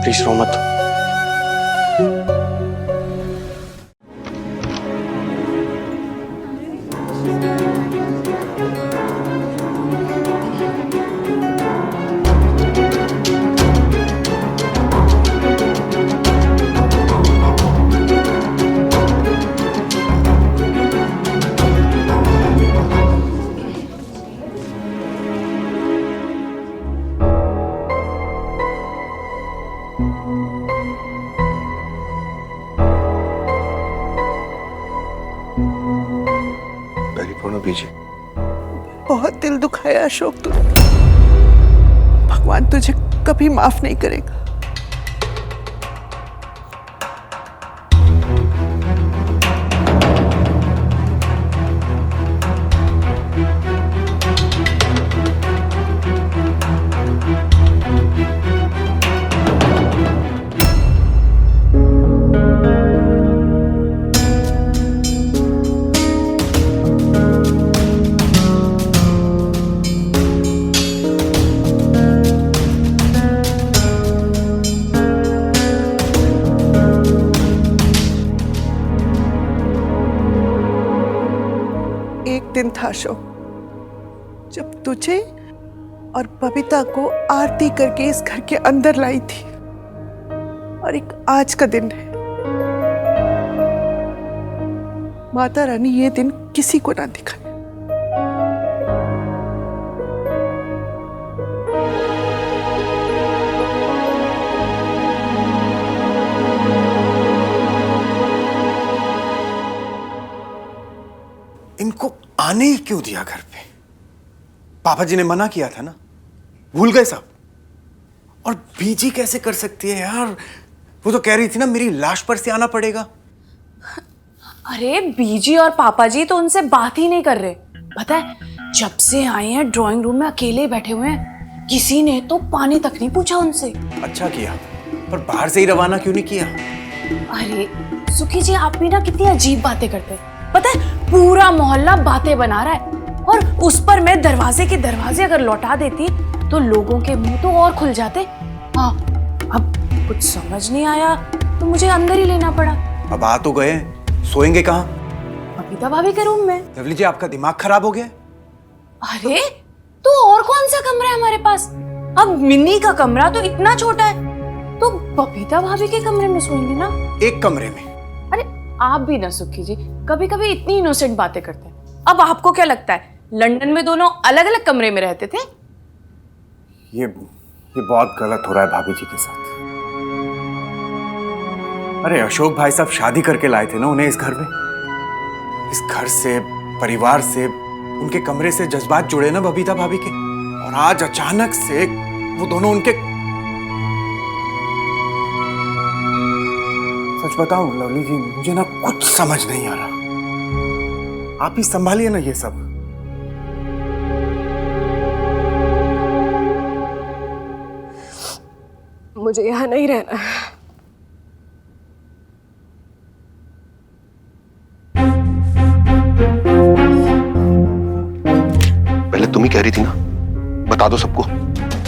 प्लीज रो मत।
बहुत दिल दुखाया अशोक तूने। भगवान तुझे कभी माफ नहीं करेगा। दिन था अशोक, जब तुझे और बबीता को आरती करके इस घर के अंदर लाई थी। और एक आज का दिन है। माता रानी ये दिन किसी को ना दिखाए।
इनको आने ही क्यों दिया घर पे? पापा जी ने मना किया था ना, भूल गए सब। और बीजी कैसे कर सकती है यार? वो तो कह रही थी ना मेरी लाश पर से आना पड़ेगा।
अरे बीजी और पापा जी तो उनसे बात ही नहीं कर रहे। पता है, जब से आए हैं ड्राइंग रूम में अकेले बैठे हुए हैं, किसी ने तो पानी तक नहीं पूछा उनसे।
अच्छा किया, पर बाहर से ही रवाना क्यों नहीं किया?
अरे सुखी जी, आप भी ना कितनी अजीब बातें करते हैं। पता है, पूरा मोहल्ला बातें बना रहा है और उस पर मैं दरवाजे के दरवाजे अगर लौटा देती तो लोगों के मुंह तो और खुल जाते। हाँ, अब कुछ समझ नहीं आया तो मुझे अंदर ही लेना पड़ा।
अब आ तो गए, सोएंगे कहाँ?
बबीता भाभी के रूम में।
लवली जी, आपका दिमाग खराब हो गया?
अरे तो और कौन सा कमरा है हमारे पास? अब मिन्नी का कमरा तो इतना छोटा है, तो बबीता भाभी के कमरे में सोएंगे ना।
एक कमरे में?
अरे आप भी ना सुखी जी, कभी कभी इतनी इनोसेंट बातें करते हैं। अब आपको क्या लगता है लंदन में दोनों अलग अलग कमरे में रहते थे?
ये बहुत गलत हो रहा है भाभी जी के साथ। अरे अशोक भाई साहब शादी करके लाए थे ना उन्हें इस घर में। इस घर से, परिवार से, उनके कमरे से जज्बात जुड़े ना बबीता भाभी के, और आज अचानक से वो दोनों उनके। सच बताऊं लवली जी, मुझे ना कुछ समझ नहीं आ रहा। आप ही संभालिए ना ये सब।
मुझे यहाँ नहीं रहना है।
पहले तुम ही कह रही थी ना, बता दो सबको,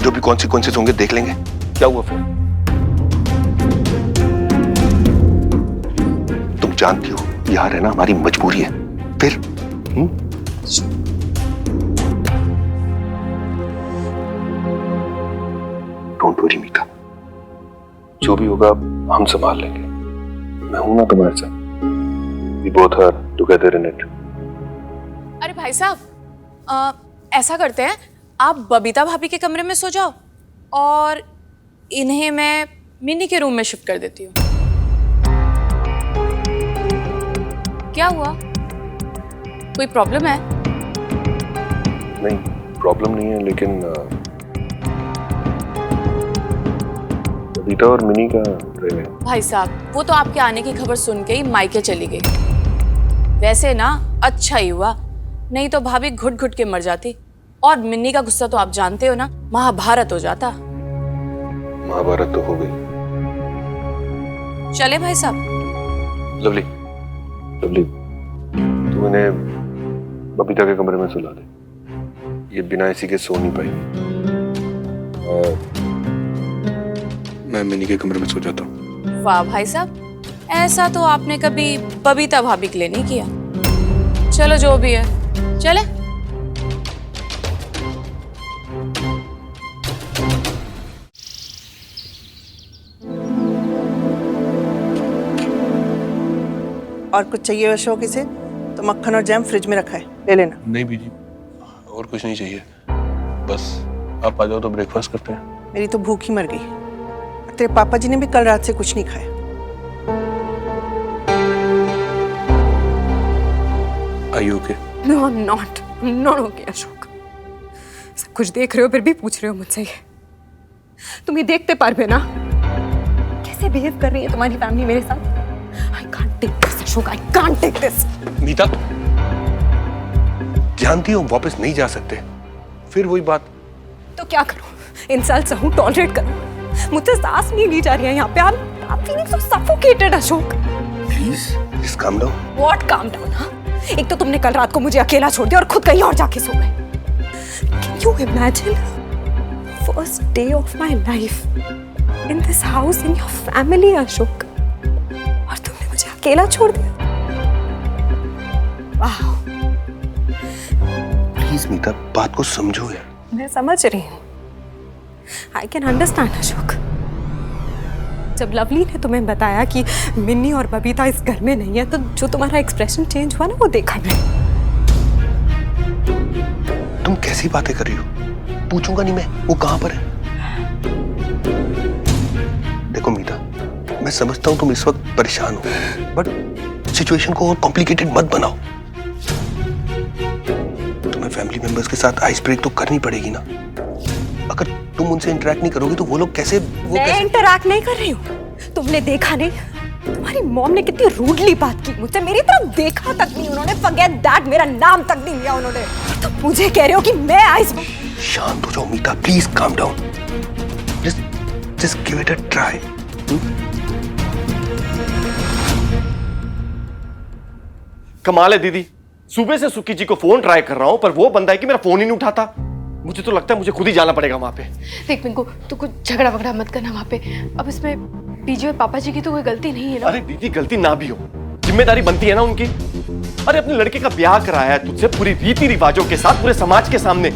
जो भी कॉन्सिक्वेंसेस होंगे देख लेंगे। क्या हुआ फिर? तुम जानती हो यहाँ रहना हमारी मजबूरी है। फिर डोंट वरी मीता, जो भी होगा हम संभाल लेंगे। मैं हूं ना तुम्हारे साथ। We both are together in it.
अरे भाई साहब, ऐसा करते हैं, आप बबीता भाभी के कमरे में सो जाओ और इन्हें मैं मिनी के रूम में शिफ्ट कर देती हूँ। क्या हुआ? कोई प्रॉब्लम है?
नहीं, प्रॉब्लम नहीं है, लेकिन बबीता और मिनी का रहे।
भाई साहब, वो तो आपके आने की खबर सुन के ही मायके चली गई। वैसे ना अच्छा ही हुआ, नहीं तो भाभी घुट घुट के मर जाती और मिन्नी का गुस्सा तो आप जानते हो ना, महाभारत हो जाता।
महाभारत तो हो गई।
चले भाई साहब।
लवली, लवली, तू इन्हें बबीता के कमरे में सुला दे। ये बिना इसी के सो नहीं पाएगी। मैं मिनी के कमरे में सो जाता हूँ।
वाह भाई साहब, ऐसा तो आपने कभी बबीता भाभी के लिए नहीं किया। चलो जो भी है, चले।
और कुछ चाहिए अशोक इसे? तो मक्खन और जैम फ्रिज में रखा है, ले लेना।
नहीं बीजी, और कुछ नहीं चाहिए, बस आप आ जाओ तो ब्रेकफास्ट करते हैं।
मेरी तो भूख ही मर गई। तेरे पापा जी ने भी कल रात से कुछ नहीं खाया।
Are you okay?
No, I'm not. I'm not okay, Ashok. सब कुछ देख रहे हो फिर भी पूछ रहे हो मुझसे ये? तुम ये देखते पारबे ना कैसे बिहेव कर रही है तुम्हारी फैमिली मेरे साथ? I can't take this, Ashok. I can't take this.
मीता, जानती हो वापस नहीं जा सकते। फिर वही बात।
तो क्या करूं? इंसल्ट सहूं, टॉलरेट करूं? मुझसे सांस नहीं ली जा रही है यहाँ पे। I'm feeling so suffocated, Ashok.
Please, just calm down.
What calm down? हाँ? एक तो तुमने कल रात को मुझे अकेला छोड़ दिया और खुद कहीं और जाके सो गए। Can you imagine? First day of my life in this house, in your family, Ashok. और तुमने मुझे अकेला छोड़ दिया। Wow.
Please मीता, बात को समझो यार।
मैं समझ रही हूँ। I can understand, Ashok. जब लवली ने तुम्हें बताया कि मिन्नी और बबीता इस घर में नहीं है, तो जो तुम्हारा एक्सप्रेशन चेंज हुआ ना, वो देखा मैं।
तुम कैसी बातें कर रही हो? पूछूंगा नहीं मैं वो कहां पर है? देखो मीता, मैं समझता हूं तुम इस वक्त परेशान हो, बट सिचुएशन को और कॉम्प्लिकेटेड मत बनाओ। तुम्हें फैमिली मेंबर्स के साथ आइस ब्रेक तो करनी पड़ेगी ना। अगर तुम उनसे इंटरेक्ट नहीं करोगे तो वो लोग कैसे
मैं इंटरेक्ट नहीं कर रही हूँ। तुमने देखा नहीं, तुम्हारी मॉम ने कितनी रूडली बात की मुझसे, मेरी तरफ देखा तक नहीं उन्होंने। फॉरगेट दैट, मेरा नाम तक नहीं लिया उन्होंने। तुम मुझे कह रहे हो कि मैं आइस।
शांत हो जाओ Meeta, please calm down, just give it a try.
कमाल है दीदी, सुबह से सुकी जी को फोन ट्राई कर रहा हूं पर वो बंदा है कि मेरा फोन ही नहीं उठाता। मुझे तो लगता है मुझे खुद ही जाना पड़ेगा वहां पे।
देख पिंकू, तू कुछ झगड़ा वगड़ा मत करना वहां पे। अब इसमें बीजी और पापा जी की तो कोई गलती नहीं है ना।
अरे दीदी, गलती ना भी हो, जिम्मेदारी बनती है ना उनकी। अरे अपने लड़के का ब्याह कराया है तुझसे पूरी रीति रिवाजों के साथ, पूरे समाज के सामने।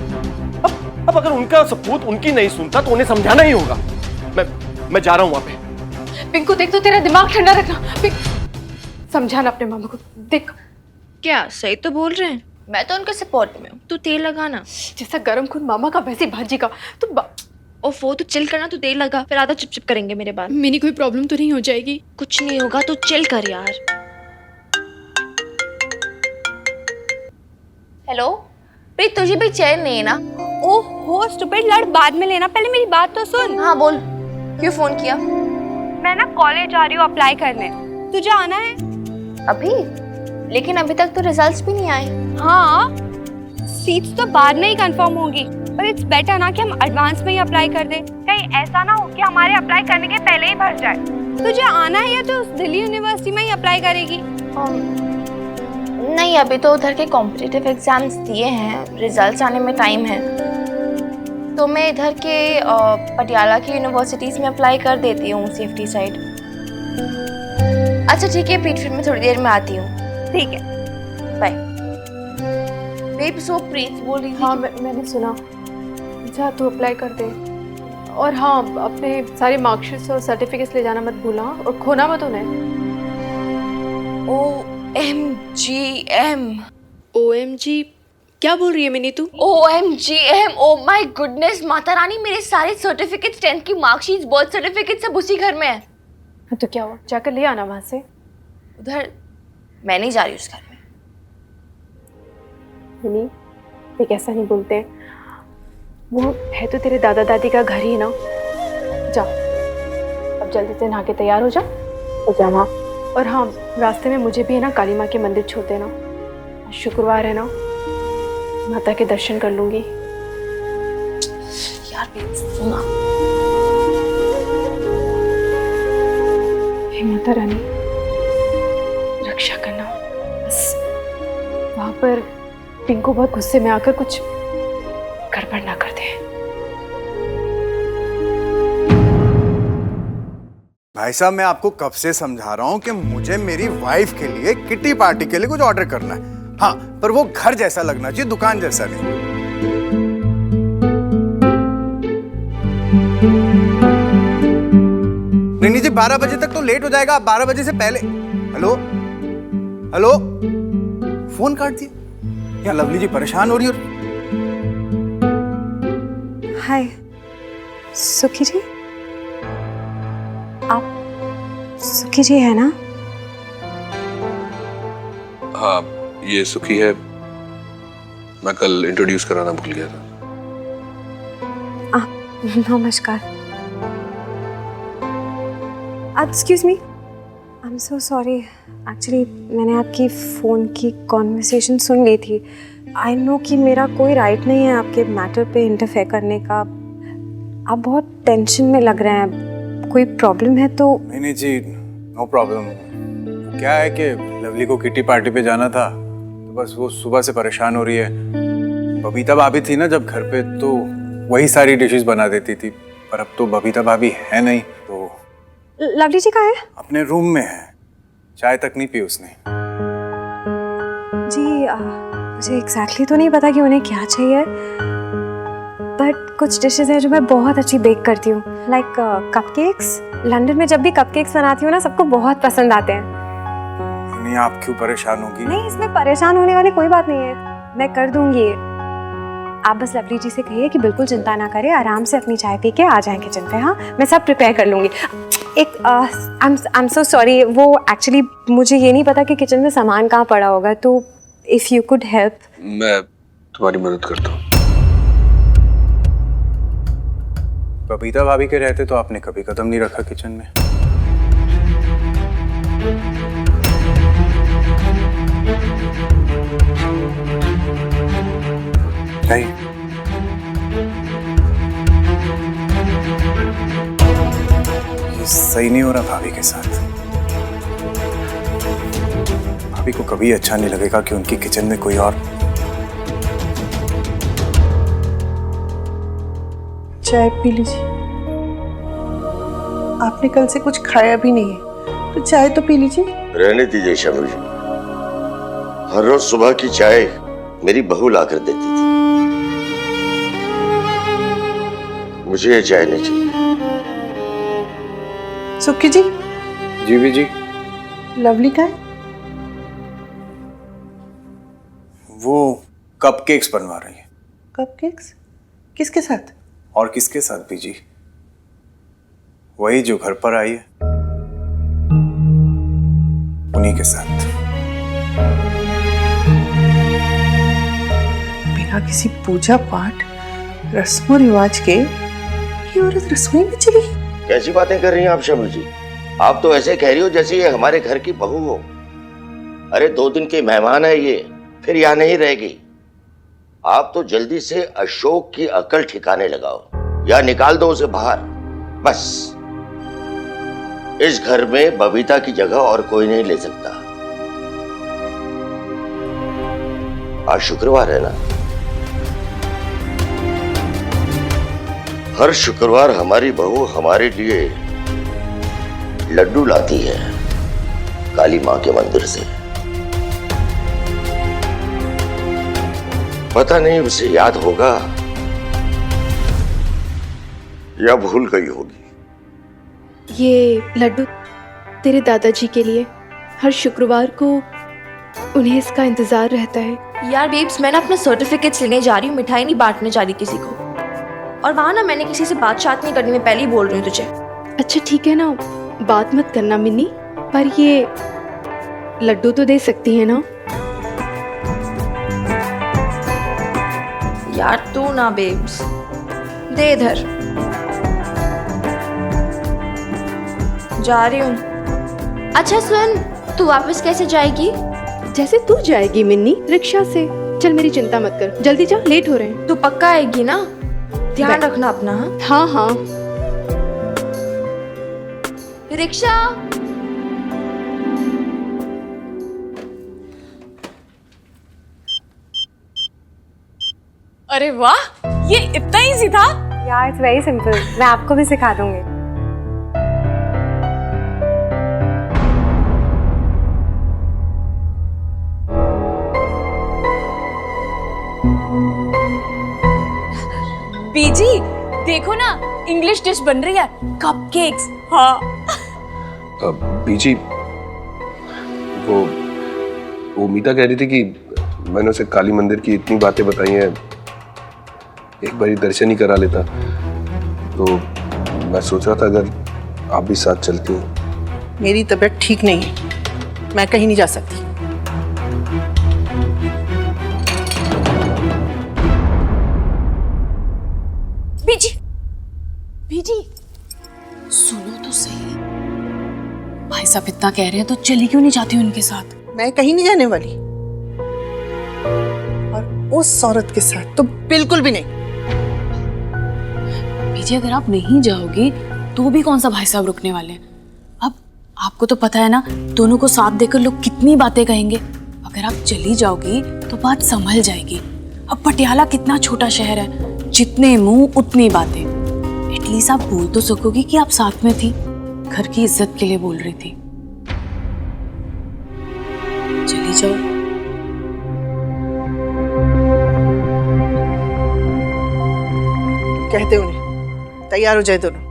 अब अगर उनका सपूत उनकी नहीं सुनता तो उन्हें समझाना ही होगा। मैं जा रहा हूं वहां पे।
पिंकू देख, तो तेरा दिमाग ठंडा रखना, समझाना अपने मामा को। देख
क्या सही तो बोल रहे हैं, मैं तो उनके सपोर्ट में हूँ। तू तेल लगाना।
जैसा गरम खून मामा का वैसे भाजी का। तो
ओफ, वो तो चिल करना, तू तेल लगा, फिर आधा चिप चिप करेंगे मेरे बाद।
मिनी कोई प्रॉब्लम तो नहीं हो जाएगी?
कुछ नहीं होगा, तू चिल कर यार। हेलो प्रीत, तुझे भी चैन नहीं है ना?
ओहो स्टूपिड, लड़ बाद में लेना, पहले मेरी बात तो सुन।
हाँ बोल, क्यों फोन किया?
मैं ना कॉलेज जा रही हूँ अप्लाई करने, तुझे आना है?
अभी? लेकिन अभी तक तो रिजल्ट्स भी नहीं आए।
हाँ, सीट्स तो बाद में ही कंफर्म होगी, पर इट्स बेटर ना कि हम एडवांस में ही अप्लाई कर दें। कहीं ऐसा ना हो कि हमारे अप्लाई करने के पहले ही भर जाए। तुझे आना है या तो दिल्ली यूनिवर्सिटी में ही अप्लाई करेगी?
नहीं, अभी तो उधर के कॉम्पिटिटिव एग्जाम्स दिए हैं, रिजल्ट्स आने में टाइम है। तो मैं इधर के पटियाला की यूनिवर्सिटीज में अप्लाई कर देती हूँ, सेफ्टी साइड। अच्छा ठीक है प्रीत, फिर मैं थोड़ी देर में आती हूँ।
ठीक है,
बाय। बेब, सो प्रीत बोल रही थी।
हाँ मैंने सुना। जा तू अप्लाई कर दे, और हाँ अपने सारे मार्कशीट्स और सर्टिफिकेट्स ले जाना मत भूलना, और खोना मत उन्हें।
OMG, क्या बोल रही है मिनी तू? OMGM, oh my goodness, Mata Rani, मेरे सारे सर्टिफिकेट्स, 10th की मार्कशीट्स, बर्थ सर्टिफिकेट सब उसी घर में है।
तो क्या हुआ, जाकर ले आना वहां से।
उधर मैं नहीं जा रही उस घर में।
मिनी देख, ऐसा नहीं बोलते, वो है तो तेरे दादा दादी का घर ही ना। जा अब जल्दी से नहा के तैयार हो जा, तो जा वहाँ। और हाँ, रास्ते में मुझे भी है ना काली माँ के मंदिर छोड़ देना, शुक्रवार है ना, माता के दर्शन कर लूंगी।
यार सुना,
हे माता रानी, रक्षा करना। बस वहां पर पिंकू बहुत गुस्से में आकर कुछ गड़बड़ ना कर दे।
भाई साहब, मैं आपको कब से समझा रहा हूँ कि मुझे मेरी वाइफ के लिए किटी पार्टी के लिए कुछ ऑर्डर करना है। हाँ, पर वो घर जैसा लगना चाहिए, दुकान जैसा नहीं। नहीं जी, 12 बजे तक तो लेट हो जाएगा, 12 बजे से पहले। हेलो हेलो, फोन काट दिया। यहाँ लवली जी परेशान हो रही है।
हाय सुखी जी, आप सुखी जी है ना?
हाँ, ये सुखी है। मैं कल इंट्रोड्यूस कराना भूल गया था।
नमस्कार। Excuse me, I am so sorry. Actually मैंने आपकी फ़ोन की कॉन्वर्सेशन सुन ली थी। आई नो कि मेरा कोई राइट नहीं है आपके मैटर पे इंटरफेयर करने का। आप बहुत टेंशन में लग रहे हैं, कोई प्रॉब्लम है तो?
नहीं जी, नो प्रॉब्लम। क्या है कि लवली को किटी पार्टी पे जाना था, तो बस वो सुबह से परेशान हो रही है। बबीता भाभी थी ना जब घर पे, तो वही सारी डिशेस बना देती थी, पर अब तो बबीता भाभी है नहीं, तो
लवली जी कहाँ है?
अपने रूम में है, चाय तक नहीं पी उसने।
जी मुझे एग्जैक्टली तो नहीं पता कि उन्हें क्या चाहिए, पर बट कुछ डिशेस हैं जो मैं बहुत अच्छी बेक करती हूँ, लाइक कपकेक्स। लंदन में जब भी कपकेक्स बनाती हूँ ना, सबको बहुत पसंद आते हैं।
नहीं, आप क्यों परेशान होगी?
नहीं, इसमें परेशान होने वाली कोई बात नहीं है, मैं कर दूंगी। आप बस लवली जी से कहिए कि बिल्कुल चिंता ना करें, आराम से अपनी चाय पी के आ जाएं किचन पे। हाँ, मैं सब प्रिपेयर कर लूँगी। एक आई एम सो सॉरी, वो एक्चुअली मुझे ये नहीं पता कि किचन में सामान कहाँ पड़ा होगा, तो इफ़ यू कुड हेल्प।
मैं तुम्हारी मदद करता हूँ।
बबीता भाभी के रहते तो आपने कभी कदम नहीं रखा किचन में। नहीं, ये सही नहीं हो रहा भाभी के साथ। भाभी को कभी अच्छा नहीं लगेगा कि उनकी किचन में कोई और।
चाय पी लीजिए। आपने कल से कुछ खाया भी नहीं है, तो चाय तो पी लीजिए।
रहने दीजिए शमी जी, हर रोज सुबह की चाय मेरी बहू लाकर देती थी, मुझे ये चाय नहीं चाहिए।
सुक्की जी।
जी भी जी।
लवली का है?
वो कपकेक्स बनवा रही है।
कपकेक्स? किसके साथ?
और किसके साथ भी जी? वही जो घर पर आई है, उन्हीं के साथ।
बिना किसी पूजा पाठ रस्मो रिवाज के ये औरत रसोई में चली?
कैसी बातें कर रही हैं आप शमी जी? आप तो ऐसे कह रही हो जैसे ये हमारे घर की बहू हो। अरे 2 दिन के मेहमान है ये, फिर यहाँ नहीं रहेगी। आप तो जल्दी से अशोक की अकल ठिकाने लगाओ या निकाल दो उसे बाहर, बस। इस घर में बबीता की जगह और कोई नहीं ले सकता। आज शुक्रवार है ना? हर शुक्रवार हमारी बहू हमारे लिए लड्डू लाती है काली मां के मंदिर से। पता नहीं उसे याद होगा या भूल गई होगी।
ये लड्डू तेरे दादाजी के लिए, हर शुक्रवार को उन्हें इसका इंतजार रहता है।
यार बेब्स, मैं ना अपना सर्टिफिकेट्स लेने जा रही हूँ, मिठाई नहीं बांटने जा रही किसी को। और वहाँ ना मैंने किसी से बात नहीं करनी, मैं पहले ही बोल रही हूँ तुझे।
अच्छा ठीक है ना, बात मत करना मिन्नी, पर ये लड्डू तो दे सकती है ना?
यार तू ना बेब्स, दे इधर। जा रही हूँ। अच्छा सुन, तू वापस कैसे जाएगी?
जैसे तू जाएगी मिन्नी, रिक्शा से। चल मेरी चिंता मत कर, जल्दी जा, लेट हो रहे हैं।
तू पक्का आएगी ना? ध्यान रखना अपना।
हाँ हाँ।
रिक्शा।
अरे वाह, ये इतना इजी था।
यार इट्स वेरी सिंपल, मैं आपको भी सिखा दूंगी।
बीजी देखो ना, इंग्लिश डिश बन रही है, कपकेक्स। हाँ
बीजी, वो मीता कह रही थी कि मैंने उसे काली मंदिर की इतनी बातें बताई हैं, एक बारी दर्शन ही करा लेता। तो मैं सोच रहा था अगर आप भी साथ चलती हैं।
मेरी तबीयत ठीक नहीं है, मैं कहीं नहीं जा सकती।
बीजी, बीजी सुनो तो सही, भाई साहब इतना कह रहे हैं तो चली क्यों नहीं जाती उनके साथ?
मैं कहीं नहीं जाने वाली, और उस औरत के साथ तो बिल्कुल भी नहीं।
बीजी अगर आप नहीं जाओगी तो भी कौन सा भाई साहब रुकने वाले हैं? अब आपको तो पता है ना, दोनों को साथ देकर लोग कितनी बातें कहेंगे। अगर आप चली जाओगी तो बात संभल जाएगी। अब पटियाला कितना छोटा शहर है, जितने मुंह उतनी बातें। एटलीस्ट आप बोल तो सकोगी कि आप साथ में थी, घर की इज्जत के लिए बोल रही थी। चली जाओ।
कहते उन्हें। तैयार हो जाए दोनों।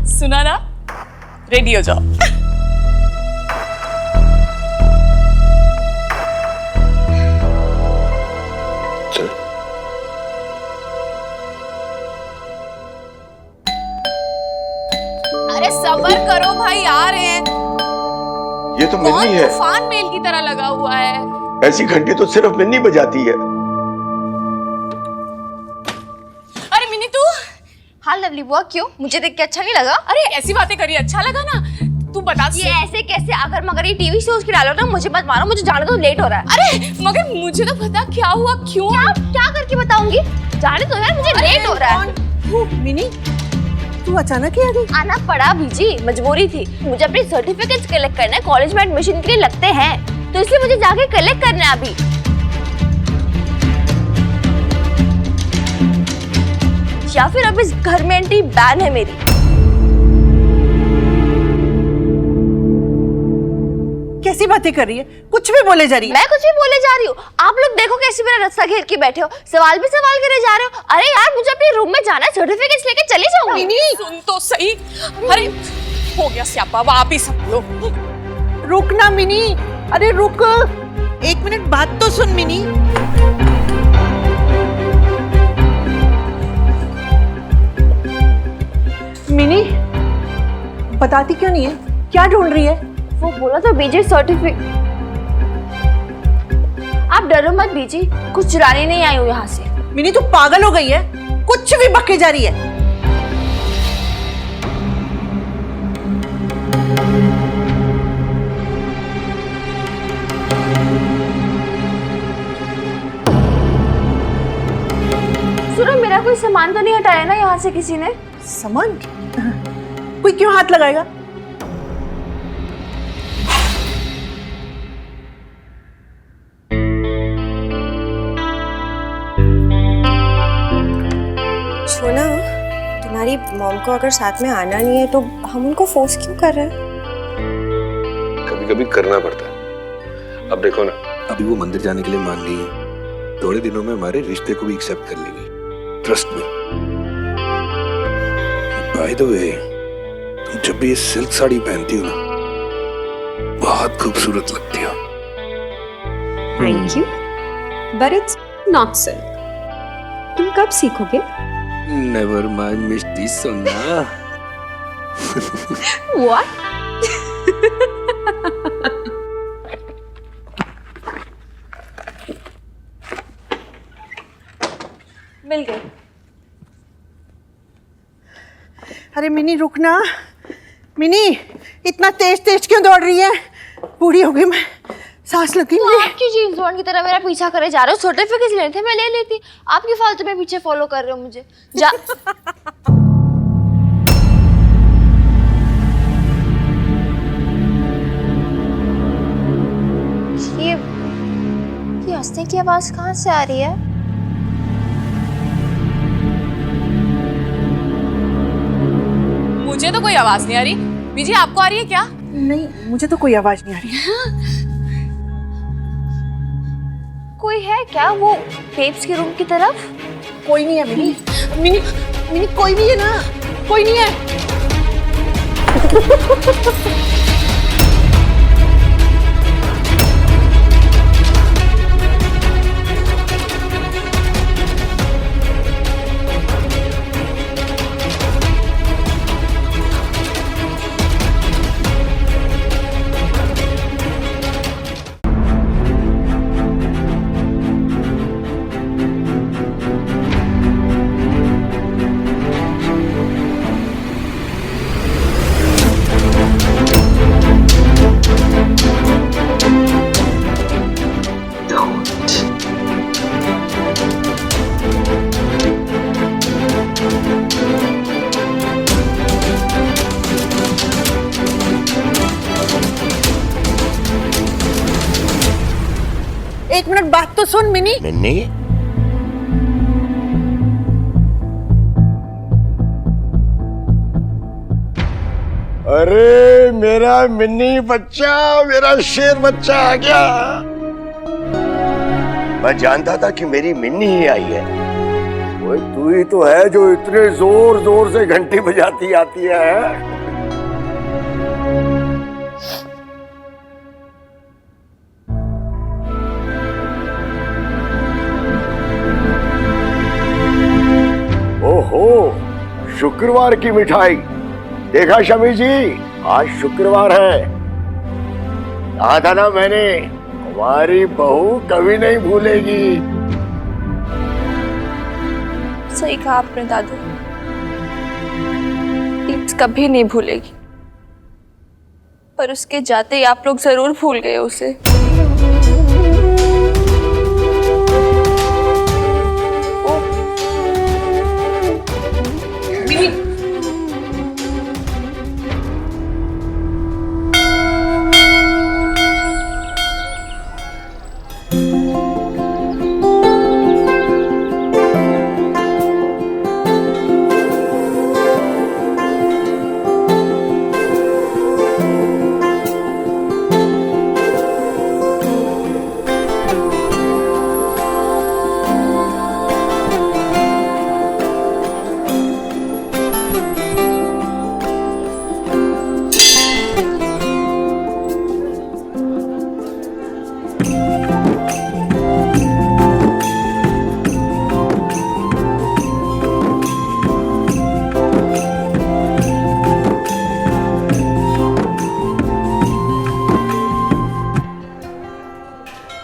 सुना ना, रेडी हो जाओ।
अरे सब्र करो भाई, आ रहे हैं।
ये तो
कौन
मिन्नी है।
तूफान मेल की तरह लगा हुआ है।
ऐसी घंटी तो सिर्फ मिन्नी बजाती है।
अरे मिन्नी तू।
हाँ लवली बुआ, क्यों? मुझे देख के अच्छा नहीं लगा?
अरे ऐसी बातें करी, अच्छा लगा ना? तू बता।
ये ऐसे कैसे? अगर मगर ये टीवी शोज की डालो ना, मुझे मत मारो, मुझे जाने दो, लेट हो रहा है।
अरे मगर मुझे तो पता क्या हुआ, क्यों?
क्या करके बताऊंगी? जाने दो यार, मुझे लेट हो रहा है।
मिनी, तू अचानक ही आ गई?
आना पड़ा बीजी, मजबूरी थी। मुझे अपने सर्टिफिकेट्स कलेक्ट करना है, कॉलेज में एडमिशन के लिए लगते हैं, तो इसलिए मुझे जाके कलेक्ट करना है अभी। या फिर अब इस घर में एंट्री बैन है मेरी।
कैसी बातें कर रही है? कुछ भी बोले जा रही है।
मैं कुछ भी बोले जा रही हूँ? आप लोग देखो कैसे मेरा रास्ता घेर के बैठे हो, सवाल भी सवाल करे जा रहे हो। अरे यार, मुझे अपने रूम में जाना है, सर्टिफिकेट्स लेके चली जाऊंगी।
मिनी सुन तो सही। अरे हो गया स्यापा, आप ही सब लोग।
रुक ना मिनी, अरे रुक, 1 मिनट बात तो सुन मिनी। मिनी, बताती क्यों नहीं है? क्या ढूंढ रही है?
वो बोला तो बीजी सर्टिफिकेट। आप डरो मत बीजी, कुछ चुराने नहीं आई हूँ यहाँ से।
मिनी तू पागल हो गई है? कुछ भी बके जा रही है।
सुनो, मेरा कोई सामान तो नहीं हटाया ना यहाँ से किसी ने?
सामान? कोई क्यों हाथ लगाएगा?
सोना, तुम्हारी मॉम को अगर साथ में आना नहीं है तो हम उनको फोर्स क्यों कर रहे हैं?
कभी कभी करना पड़ता है। अब देखो ना, अभी वो मंदिर जाने के लिए मान गई है, थोड़े दिनों में हमारे रिश्ते को भी एक्सेप्ट कर लेगी, ट्रस्ट में। बाय द वे, तुम जब भी ये सिल्क साड़ी पहनती हो ना, बहुत खूबसूरत लगती हो।
Thank you, but it's not silk. तुम कब सीखोगे?
नेवर माइंड मिस्टी सोना।
What?
मिल गई।
अरे मिनी रुकना। मिनी, इतना तेज तेज क्यों दौड़ रही है? बूढ़ी हो गई मैं, सांस लगी मुझे।
आप क्यों जेम्स बॉन्ड की तरह मेरा पीछा करे जा रहे हो? सर्टिफिकेट्स लेने थे, मैं ले लेती। आप क्यों फालतू में पीछे फॉलो कर रहे हो मुझे? जा। ये हंसने की आवाज कहाँ से आ रही है?
मुझे तो कोई आवाज नहीं आ रही। बीजी आपको आ रही है क्या?
नहीं, मुझे तो कोई आवाज नहीं आ रही।
कोई है क्या वो बेब्स के रूम की तरफ?
कोई नहीं है मिनी। मिनी, मिनी कोई नहीं है ना, कोई नहीं है। एक मिनट बात तो सुन मिनी।
मिन्नी,
अरे मेरा मिन्नी बच्चा, मेरा शेर बच्चा आ गया। मैं जानता था कि मेरी मिन्नी ही आई है। वो तू ही तो है जो इतने जोर जोर से घंटी बजाती आती है। ओहो, शुक्रवार की मिठाई। देखा शमी जी, आज शुक्रवार है। कहा था ना मैंने, हमारी बहू कभी नहीं भूलेगी।
सही कहा आपने दादू, पीप्स कभी नहीं भूलेगी, पर उसके जाते ही आप लोग जरूर भूल गए उसे।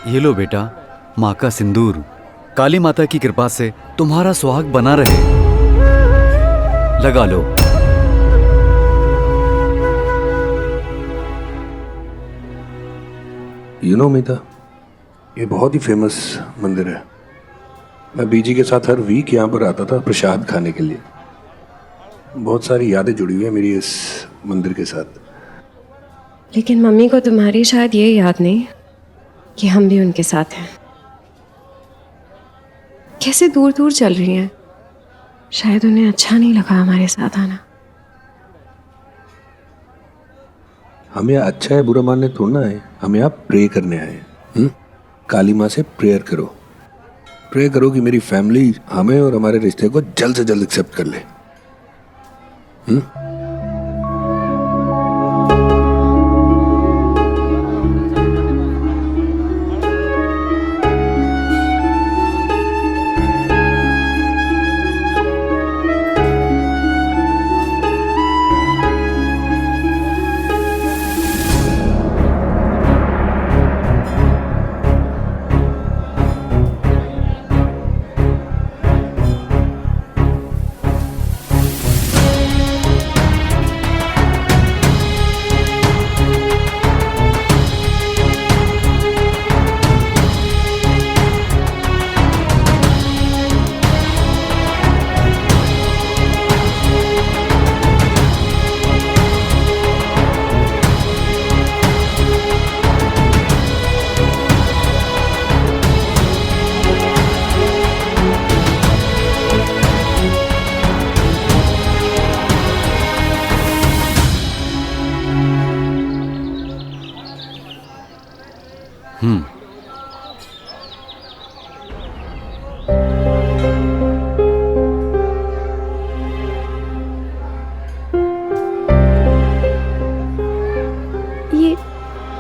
ये लो बेटा, माँ का सिंदूर। काली माता की कृपा से तुम्हारा सुहाग बना रहे। लगा लो।
मीता, ये बहुत ही फेमस मंदिर है। मैं बीजी के साथ हर वीक यहाँ पर आता था प्रसाद खाने के लिए। बहुत सारी यादें जुड़ी हुई है मेरी इस मंदिर के साथ।
लेकिन मम्मी को तुम्हारी शायद ये याद नहीं कि हम भी उनके साथ हैं। कैसे दूर दूर चल रही हैं। शायद उन्हें अच्छा नहीं लगा हमारे साथ आना।
हमें अच्छा है बुरा मानने थोड़ा है, हमें आप प्रे करने आए। काली माँ से प्रेयर करो। प्रे करो कि मेरी फैमिली हमें और हमारे रिश्ते को जल्द से जल्द एक्सेप्ट कर ले।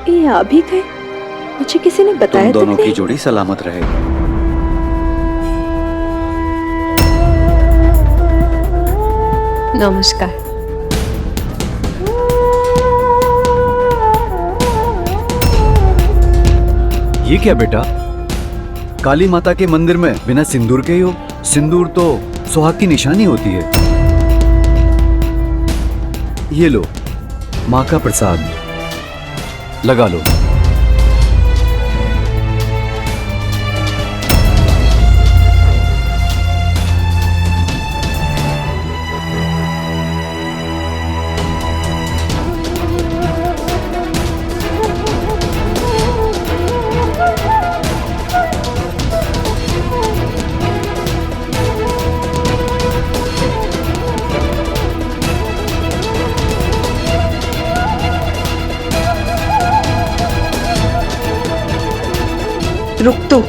ये आ भी गए। मुझे किसी ने बताया
तुम दोनों की जोड़ी सलामत रहे।
नमस्कार।
ये क्या बेटा, काली माता के मंदिर में बिना सिंदूर के ही हो? सिंदूर तो सुहाग की निशानी होती है। ये लो माँ का प्रसाद, लगा लो।
रुक तू।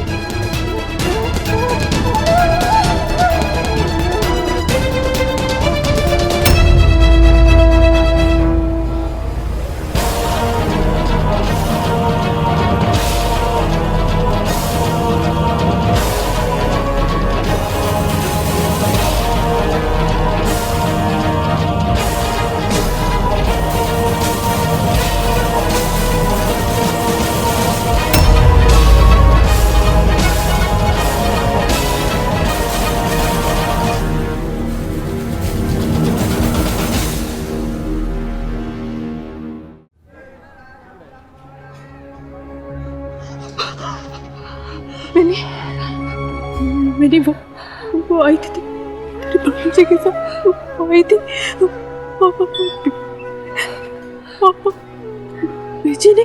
मैंने वो आई थी तेरे पापा जी के साथ, वो आई थी बेची ने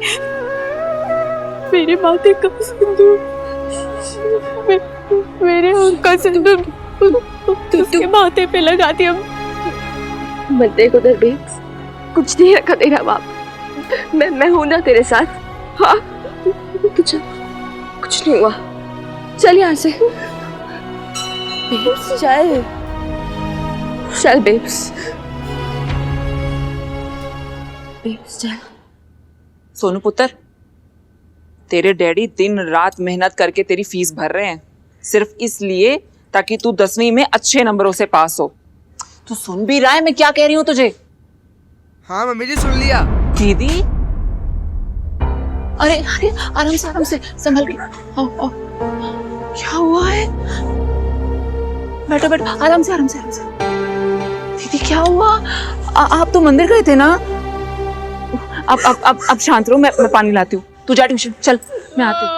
मेरे माथे का सिंदूर, मेरे का सिंदूर उसके माथे पे लगा दिया। मत देखो दरबेज, कुछ नहीं रखा तेरा बाप, मैं हूं ना तेरे साथ। हाँ तुझे कुछ नहीं हुआ, चल यहाँ से। बेब्स चल, चल बेब्स,
बेब्स चल। सोनू पुत्र, तेरे डैडी दिन रात मेहनत करके तेरी फीस भर रहे हैं, सिर्फ इसलिए ताकि तू 10वीं में अच्छे नंबरों से पास हो। तू सुन भी रहा है मैं क्या कह रही हूँ तुझे?
हाँ मम्मी जी सुन लिया।
दीदी, अरे अरे आराम से संभल के। आओ। क्या हुआ है? बैठो आराम से। दीदी क्या हुआ? आप तो मंदिर गए थे ना? अब शांत रहो, मैं पानी लाती हूँ। तू जा ट्यूशन चल, मैं आती हूँ।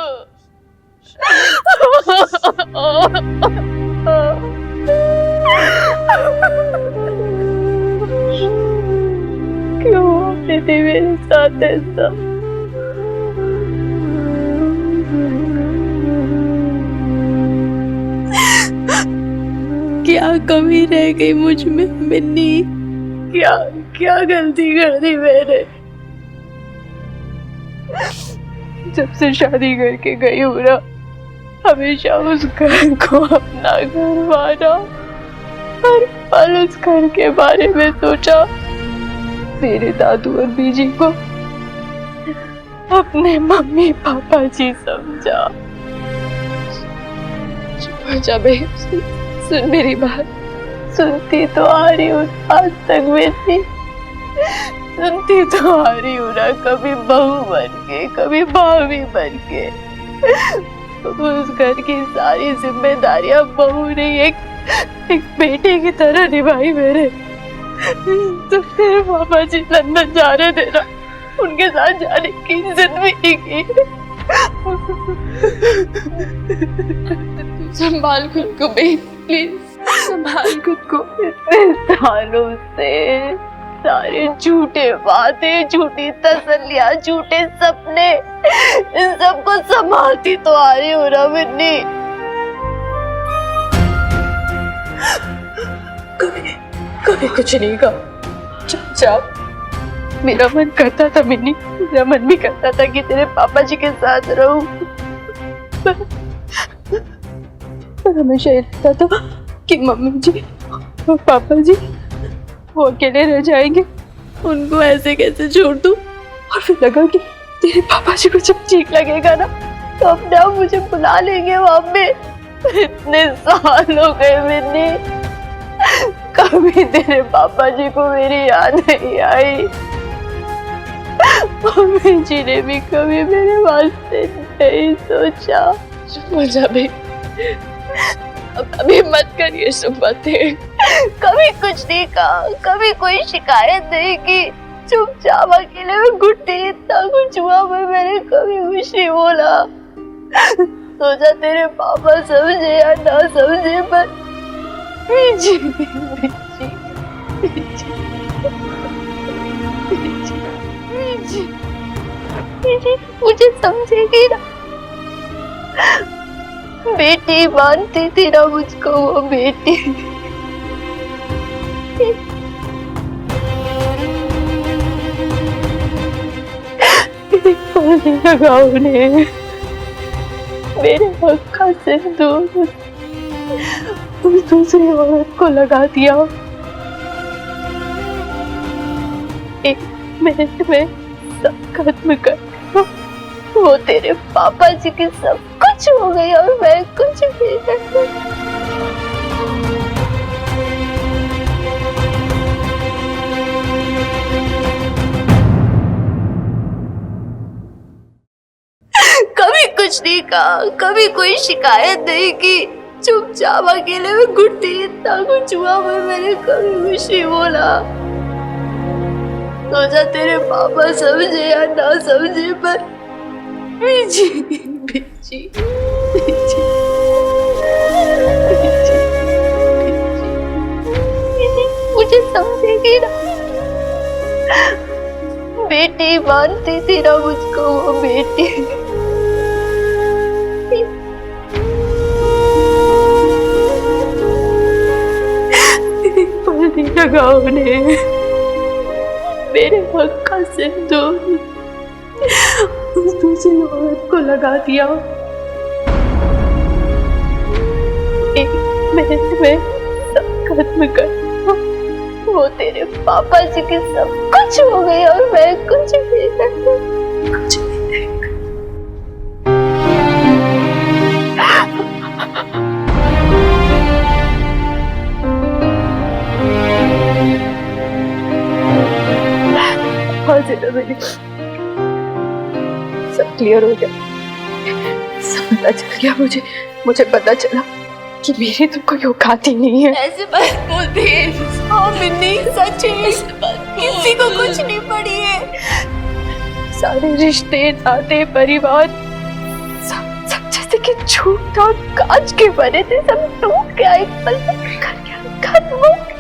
क्यों दीदी मेरे साथ ऐसा? क्या कमी रह गई मुझ में मिन्नी? क्या गलती कर दी मैंने? जब से शादी करके गई हूँ ना, हमेशा उस घर को अपना घर माना, हर पल उस घर के बारे में सोचा, मेरे दादू और बीजी को अपने मम्मी पापा जी समझा। जा बेब्स, सुन मेरी बात, सुनती तो आ रही हूँ आज तक मेरी, सुनती तो आ रही हूँ ना, कभी बहू बन के कभी भाभी बन के। तो उस घर की सारी जिम्मेदारियां बहू ने एक बेटे की तरह निभाई मेरे। तो तेरे पापा जी लंदन जा रहे थे ना, उनके साथ जाने की जिद भी नहीं की। संभाल खुद को बेटी, प्लीज संभाल खुद को। इतने सालों से सारे झूठे वादे, झूठी तसल्लियां, झूठे सपने, इन सबको संभालती तो आ रही हूँ ना मिन्नी। कभी कुछ नहीं कहा। चुपचाप। मेरा मन करता था मिन्नी, मेरा मन भी करता था कि तेरे पापा जी के साथ रहूं, पर हमेशा लगता था कि मम्मी जी और पापा जी वो अकेले रह जाएंगे, उनको ऐसे कैसे छोड़ दूं। और फिर लगा कि तेरे पापा जी को जब ठीक लगेगा ना, तो अपने आप मुझे बुला लेंगे वहां पे। इतने साल हो गए मिन्नी, कभी तेरे पापा जी को मेरी याद नहीं आई। मम्मी जी ने भी कभी मेरे वास्ते नहीं सोचा। मजा भी अभी मत करिए सब बातें। कभी कुछ नहीं कहा, कभी कोई शिकायत नहीं की, चुपचाप अकेले में घुटती। इतना कुछ हुआ पर मैंने कभी कुछ नहीं बोला। सोचा तेरे पापा समझे या ना समझे, पर बीजी मुझे समझेगी ना, बेटी मानती थी ना मुझको वो बेटी। लगा उन्हें, मेरे हक का सिंदूर उस दूसरी औरत को लगा दिया। 1 मिनट में सब खत्म कर दिया। वो तेरे पापा जी के सब कुछ हो गई और मैं कुछ भी नहीं।
कभी कुछ नहीं कहा, कभी कोई शिकायत नहीं की, चुपचाप अकेले में घुटती। इतना कुछ हुआ मैं मैंने कभी कुछ नहीं बोला। सोचा तेरे पापा समझे या ना समझे, पर बीजी बीजी बीजी मुझे समझेगी ना। बेटी मानती थी ना मुझको, वो बेटी नहीं लगा उन्हें। मेरे हक का सिंदूर उस दूसरी औरत को लगा दिया। 1 मिनट में सब खत्म कर दिया। वो तेरे पापा जी के सब कुछ हो गई और मैं कुछ भी नहीं, कुछ भी नहीं। मेरी सब क्लियर हो गया, सब पता चल गया। मुझे पता चला कि मेरी तो कोई औकात ही नहीं है।
ऐसे बात बोलते हैं। हाँ मिन्नी, सच है, किसी को कुछ नहीं पड़ी है।
सारे रिश्ते, नाते, परिवार सब जैसे कि झूठ और कांच के बने थे, सब टूट गया एक पल में, खत्म हो गया।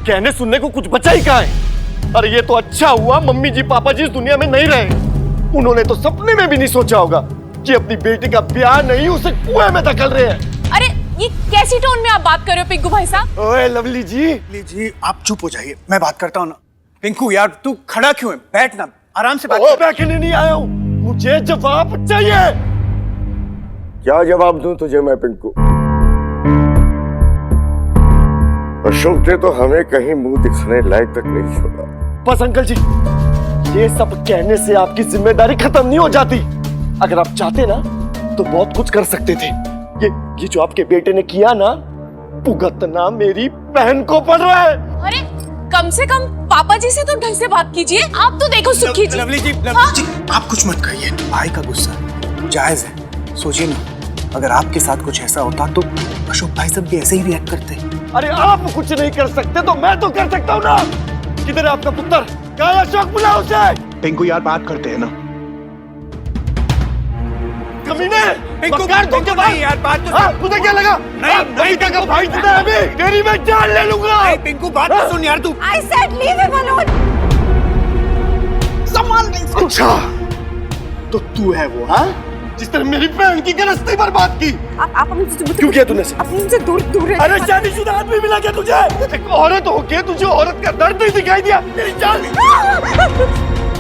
कहने सुनने को कुछ बचा ही कहाँ है। अरे ये तो अच्छा हुआ मम्मी जी पापा जी इस दुनिया में नहीं रहे। उन्होंने तो सपने में भी नहीं सोचा होगा कि अपनी बेटी का ब्याह नहीं उसे कुएं में धकेल रहे हैं।
अरे ये कैसी टोन में आप बात कर रहे हो पिंकू भाई साहब?
ओए लवली जी
आप चुप हो जाइए, मैं बात करता हूँ ना। पिंकू यार तू खड़ा क्यों है? बैठ ना, आराम से बात कर।
बैठने नहीं आया हूँ, मुझे जवाब चाहिए। क्या जवाब दूं तुझे मैं पिंकू? अशोक ने तो हमें कहीं मुंह दिखाने लायक तक नहीं छोड़ा। बस अंकल जी, ये सब कहने से आपकी जिम्मेदारी खत्म नहीं हो जाती। अगर आप चाहते ना तो बहुत कुछ कर सकते थे। ये जो आपके बेटे ने किया ना, भुगतना मेरी बहन को पड़ रहा है।
अरे कम से कम पापा जी से तो ढंग से बात कीजिए। आप तो देखो सुखी जी।
लवली जी आप कुछ मत कहिए, भाई का गुस्सा जायज है। सोचिए ना, अगर आपके साथ कुछ ऐसा होता तो अशोक भाई सब भी ऐसे ही रिएक्ट करते।
अरे आप कुछ नहीं कर सकते तो मैं तो कर सकता हूँ ना। किधर है आपका पुत्र? कहाँ है अशोक? बुलाओ उसे।
पिंकू यार बात करते हैं ना।
कमीने,
पिंकू
भाई यार बात तो तुझे क्या लगा? नहीं का भाई तुझे अभी तेरी मैं जान ले लूंगा।
पिंकू बात तो सुन यार तू।
I said leave him alone.
संभाल नहीं। अच्छा तो तू है वो, हाँ, जिसने मेरी बहन की गृहस्थी बर्बाद की।
आप मुझसे
क्यों किया तूने?
अपने से दूर रह।
अरे शादीशुदा आदमी मिला क्या तुझे? एक औरत होके तुझे औरत का दर्द नहीं दिखाई दिया? तेरी जान।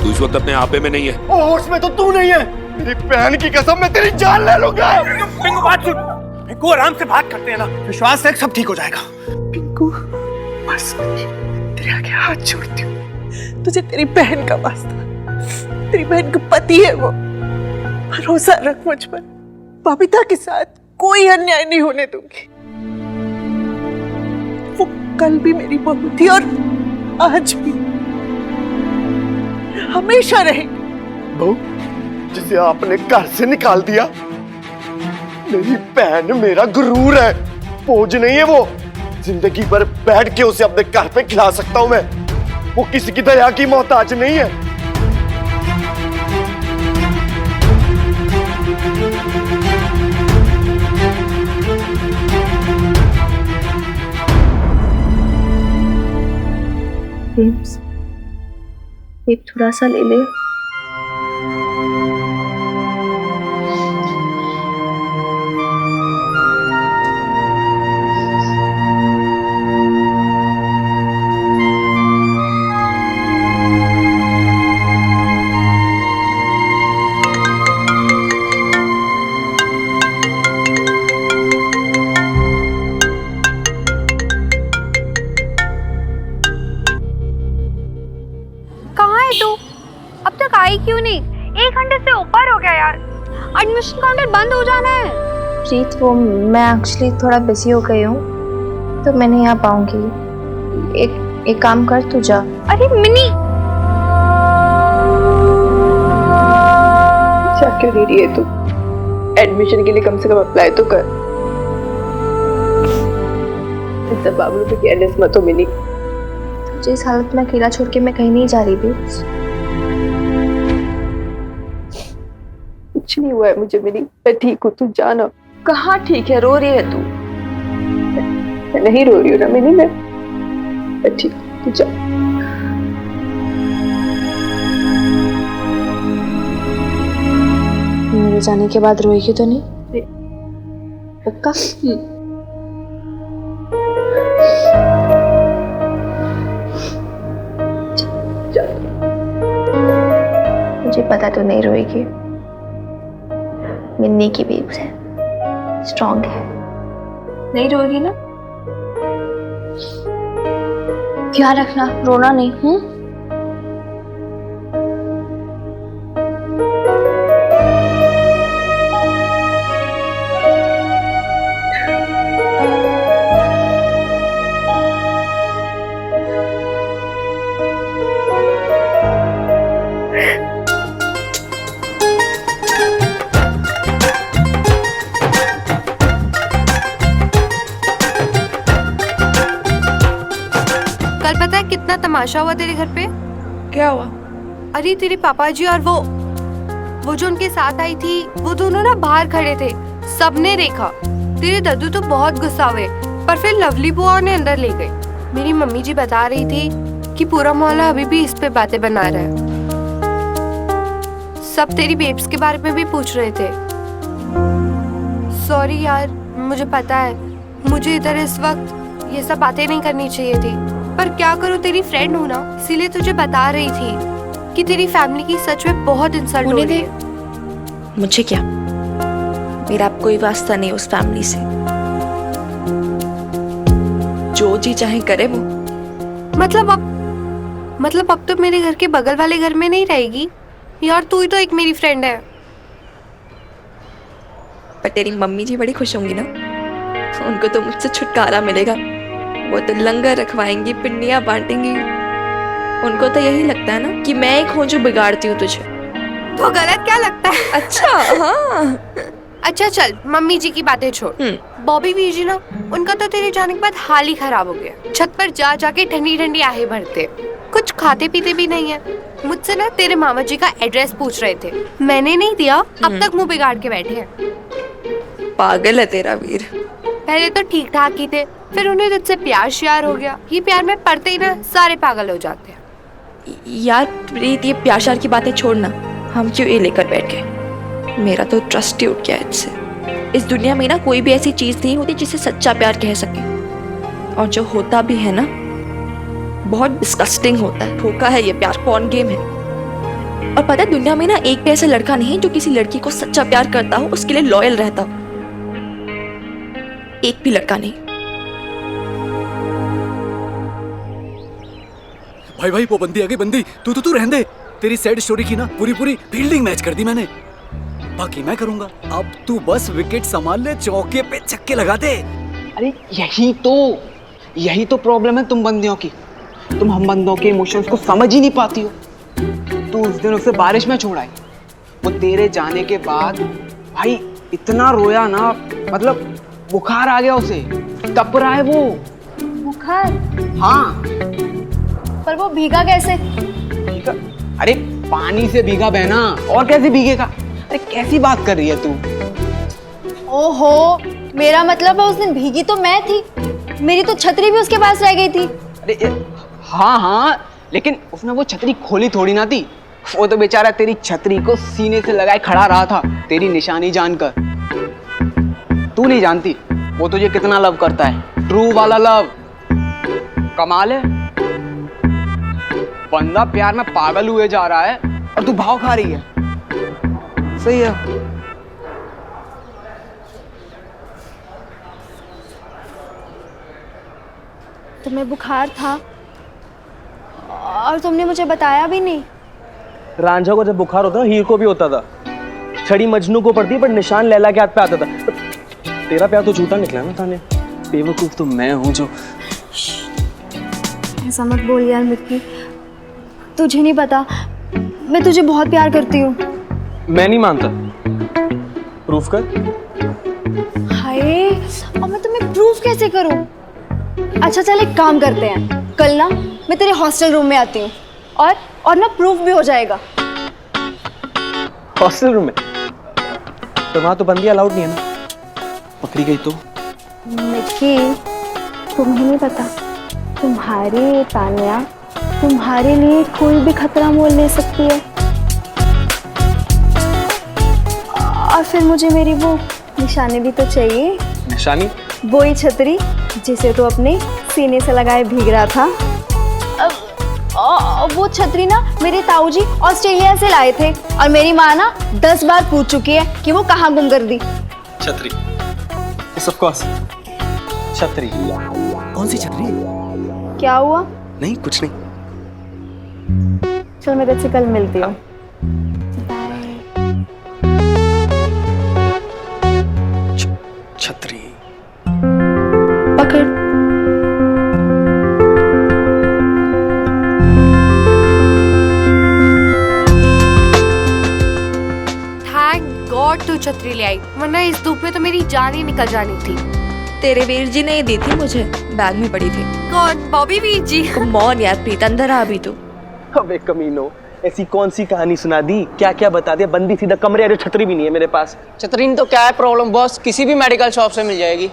तू इस वक्त अपने आपे में नहीं है।
होश में तो तू नहीं है। मेरी बहन की कसम मैं तेरी जान ले लूंगा।
पिंकू बात सुन। पिंकू आराम से बात करते हैं ना, विश्वास रख सब ठीक हो जाएगा।
पिंकू बस तेरे आगे हाथ जोड़ती हूँ, तुझे तेरी बहन का वास्ता, तेरी बहन का पति है वो, भरोसा रख मुझ पर। बबीता के साथ कोई अन्याय नहीं होने दूंगी। वो कल भी मेरी बहू थी और आज भी हमेशा रहेगी।
बहू जिसे आपने घर से निकाल दिया, मेरी बहन मेरा गुरूर है, बोझ नहीं है वो। जिंदगी भर बैठ के उसे अपने घर पे खिला सकता हूं मैं। वो किसी की दया की मोहताज नहीं है।
बेब्स, बेब थोड़ा सा ले ले।
अब तक आई क्यों नहीं? 1 घंटे से ऊपर हो गया यार। एडमिशन काउंटर बंद हो जाना है।
प्रीत, वो मैं एक्चुअली थोड़ा बिजी हो गई हूँ तो मैं नहीं आ पाऊंगी। एक काम कर, तू जा।
अरे मिनी,
क्या क्यों नहीं रही है तू? एडमिशन के लिए कम से कम अप्लाई तो कर। इस सब बाबू पे केयरलेस मत हो मिनी।
तुझे इस हालत में अकेला छोड़ के मैं कहीं नहीं जा रही बेब्स।
कुछ नहीं हुआ है मुझे मिनी, मैं ठीक हूँ, तू जाना।
कहाँ ठीक है? रो रही है तू।
मैं नहीं रो रही हूँ ना मिनी, मैं ठीक हूँ, तू जा।
मेरे जाने के बाद रोएगी तो नहीं? पक्का? मुझे पता तो नहीं रोएगी। मिन्नी की बेब्स है, स्ट्रॉन्ग है, नहीं रोएगी ना? ध्यान रखना, रोना नहीं।
कल पता है कितना तमाशा हुआ तेरे घर पे?
क्या हुआ?
अरे तेरे पापा जी और वो जो उनके साथ आई थी, वो दोनों ना बाहर खड़े थे, सबने देखा। तेरे दादू तो बहुत गुस्सा हुए, पर फिर लवली बुआ ने अंदर ले गए। मेरी मम्मी जी बता रही थी कि पूरा मोहल्ला अभी भी इस पे बातें बना रहा है। सब तेरी बेब्स के बारे में भी पूछ रहे थे। सॉरी यार, मुझे पता है मुझे इधर इस वक्त ये सब बातें नहीं करनी चाहिए थी, पर क्या करूं, तेरी फ्रेंड हूं ना, इसीलिए तुझे बता रही थी कि तेरी फैमिली की सच में बहुत इंसल्ट हो रही है।
मुझे क्या, मेरा कोई वास्ता नहीं उस फैमिली से। जो जी चाहे करे वो।
मतलब अब तो मेरे घर के बगल वाले घर में नहीं रहेगी यार? तू ही तो एक मेरी फ्रेंड है।
पर तेरी मम्मी जी बड़ी खुश होंगी ना, उनको तो मुझसे छुटकारा मिलेगा। वो तो लंगर रखवाएंगी, पिंडियां बांटेंगी। उनको तो यही लगता है ना कि मैं एक हूँ जो बिगाड़ती हूँ तुझे।
तो गलत क्या लगता है?
अच्छा हाँ।
अच्छा चल, मम्मी जी की बातें छोड़। बॉबी वी जी ना, उनका तो तेरे जाने के बाद हाल ही खराब हो गया। छत पर जा जाके ठंडी ठंडी आहें भरते, कुछ खाते पीते भी नहीं है। मुझसे ना तेरे मामा जी का एड्रेस पूछ रहे थे, मैंने नहीं दिया, अब तक मुंह बिगाड़ के बैठे हैं।
पागल है तेरा वीर।
पहले तो ठीक ठाक ही थे, फिर उन्हें तुझसे प्यार श्यार हो गया। ये प्यार में पड़ते ही ना सारे पागल हो जाते हैं।
यार प्रीत, ये प्यार श्यार की बातें छोड़ना, हम क्यों ये लेकर बैठ गए? मेरा तो ट्रस्ट ही उठ गया इससे। इस दुनिया में ना कोई भी ऐसी चीज नहीं होती जिसे सच्चा प्यार कह सके, और जो होता भी है ना बहुत डिस्गस्टिंग होता है। धोखा है ये प्यार, कौन गेम है। और पता है दुनिया में ना एक भी ऐसा लड़का नहीं है जो किसी लड़की को सच्चा प्यार करता हो, उसके लिए लॉयल रहता हो। एक भी लड़का नहीं।
भाई भाई वो बंदी आ गई, बंदी। तू रहने दे। तेरी सैड स्टोरी की ना पूरी फील्डिंग मैच कर दी मैंने, बाकी मैं करूंगा। अब तू बस विकेट संभाल ले, चौके पे छक्के लगा दे।
अरे यही तो प्रॉब्लम है तुम बंदियों की। तुम हम बंदों के इमोशंस को समझ ही नहीं पाती हो। तू उस दिन उसे बारिश में छोड़ आई, वो तेरे जाने के बाद भाई इतना रोया ना, मतलब बुखार आ गया उसे, तप रहा है वो।
बुखार?
हाँ।
पर वो भीगा कैसे?
अरे पानी से भीगा बहना, और कैसे भीगेगा? अरे कैसी बात कर रही है तू?
ओहो, मेरा मतलब है उस दिन भीगी तो मैं थी, मेरी तो छतरी भी उसके पास रह गई थी।
अरे हाँ हाँ, लेकिन उसने वो छतरी खोली थोड़ी ना थी। वो तो बेचारा तेरी छतरी को सीने से लगाए खड़ा रहा था, तेरी निशानी जानकर। तू नहीं जानती वो तुझे कितना लव करता है, ट्रू वाला लव। कमाल है, बंदा प्यार में पागल हुए जा रहा है और तू भाव खा रही है। सही है।
तुम्हें बुखार था और तुमने मुझे बताया भी नहीं।
रांझा को जब बुखार होता था, हीर को भी होता था। छड़ी मजनू को पड़ती पर निशान लैला के हाथ पे आता था। तेरा प्यार तो झूठा निकला ना ताने। बेवकूफ तो मैं हूँ जो।
ऐसा मत बोल यार मिक्की, तुझे नहीं पता मैं तुझे बहुत प्यार करती हूँ।
मैं नहीं मानता, प्रूफ कर।
हाय, और मैं तुम्हें प्रूफ कैसे करूँ? अच्छा चल एक काम करते हैं, कल ना मैं तेरे हॉस्टल रूम में आती हूँ और ना प्रूफ भी हो जाएगा।
हॉस्टल रूम में? तो वहाँ तो बंदी अलाउड नहीं है ना, पकड़ी गई तो।
मिक्की तुम्हें नहीं पता, तुम्हारी तानिया तुम्हारे लिए कोई भी खतरा मोल ले सकती है। और फिर मुझे मेरी वो निशानी भी तो चाहिए।
निशानी?
वही छतरी जिसे तो अपने सीने से लगाए भीग रहा था। वो छतरी ना मेरे ताऊजी ऑस्ट्रेलिया से लाए थे और मेरी माँ ना 10 बार पूछ चुकी है कि वो कहाँ गुम कर दी।
छतरी? Yes, of course. छतरी।
कौन सी छतरी?
क्या हुआ?
नहीं कुछ नहीं।
चल मैं तेरे से कल मिलती हूँ।
छतरी
पकड़।
थैंक गॉड तू छतरी ले आई, वरना इस धूप में तो मेरी जान ही निकल जानी थी।
तेरे वीर जी ने ही दी थी मुझे, बैग में पड़ी थी।
कौन? बॉबी वीर जी?
कमॉन यार प्रीत, अंदर आ अभी तू।
अबे कमीनो, ऐसी कौन सी कहानी सुना दी? क्या क्या बता दिया? बंदी सीधा कमरे, अरे छतरी भी नहीं है मेरे पास।
छतरी तो क्या है प्रॉब्लम बॉस, किसी भी मेडिकल शॉप से मिल जाएगी।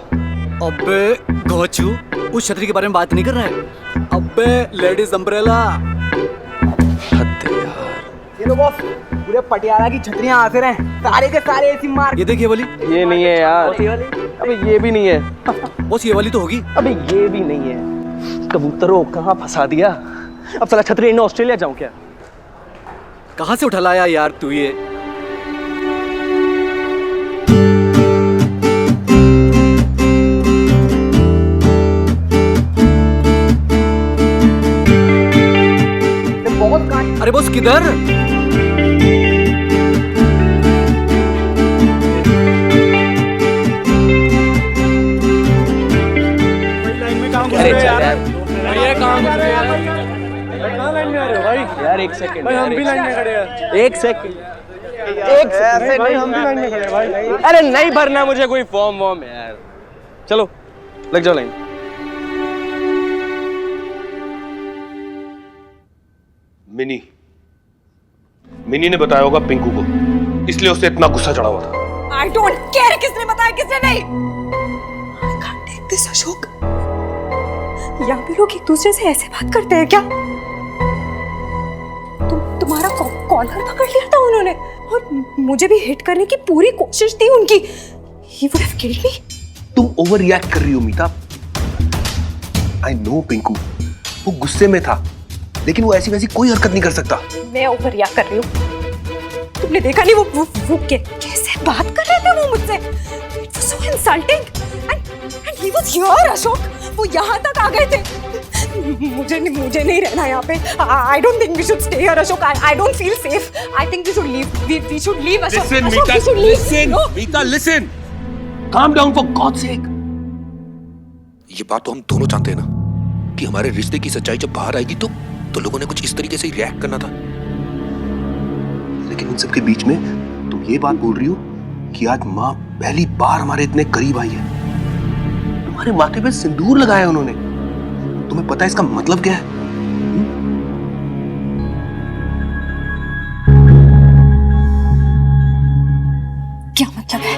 अबे गोचू, उस छतरी के बारे में बात नहीं कर रहा है। अबे लेडीज अम्ब्रेला।
ये लो बॉस, पूरे पटियाला की छतरियां आते रहे, सारे के सारे ऐसी मार।
ये देखिए वाली।
ये नहीं है यार। अबे ये भी नहीं है।
बॉस ये वाली तो होगी।
अबे ये भी नहीं है। कबूतरों कहाँ फंसा दिया? अब साला छतरी लेने ऑस्ट्रेलिया जाऊं क्या?
कहाँ से उठा लाया यार तू ये? अरे बॉस किधर?
अरे चल यार, ये काम कर रहे हैं कहाँ लाइन में आ रहे हो भाई? यार एक सेकंड भाई, हम भी लाइन में खड़े हैं। एक सेकंड ऐसे नहीं, हम भी लाइन में खड़े हैं भाई। अरे नहीं भरना मुझे कोई फॉर्म वॉर्म यार। चलो लग जाओ लाइन।
मिनी ने बताया होगा पिंकू को, इसलिए उससे इतना गुस्सा चढ़ा हुआ था।
I don't care किसने बताया किसने नहीं। I can't take this, Ashok. यहाँ पे लोग एक दूसरे से ऐसे बात करते हैं क्या? तुम्हारा कॉलर पकड़ लिया था उन्होंने और मुझे भी हिट करने की पूरी कोशिश थी उनकी। He would have killed me.
तुम ओवर रिएक्ट कर रही हो मीता। आई नो पिंकू वो गुस्से में था, लेकिन वो ऐसी वैसी कोई हरकत नहीं कर सकता।
मैं ओवर रिएक्ट कर रही हूँ। तुमने देखा नहीं वो कैसे बात कर रहे थे वो मुझसे? It was so insulting. And he was here, Ashok. वो यहाँ तक आ गए थे। मुझे नहीं रहना यहाँ पे। I don't think we should stay here, Ashok. I don't feel safe. I think we should leave. We should leave, Ashok.
Listen,
Ashok,
Meeta,
we should leave.
listen,
No.
Meeta, listen. Calm down for God's sake.
ये बात तो हम दोनों जानते हैं ना कि हमारे रिश्ते की सच्चाई जब बाहर आएगी तो लोगों ने कुछ इस तरीके से रिएक्ट करना था।
लेकिन इन सब के बीच में तुम ये बात बोल रही हो कि आज माँ पहली बार हमारे इतने करीब आई है। तुम्हारे माथे पे सिंदूर लगाया उन्होंने। तुम्हें पता है इसका मतलब क्या है?
क्या मतलब है?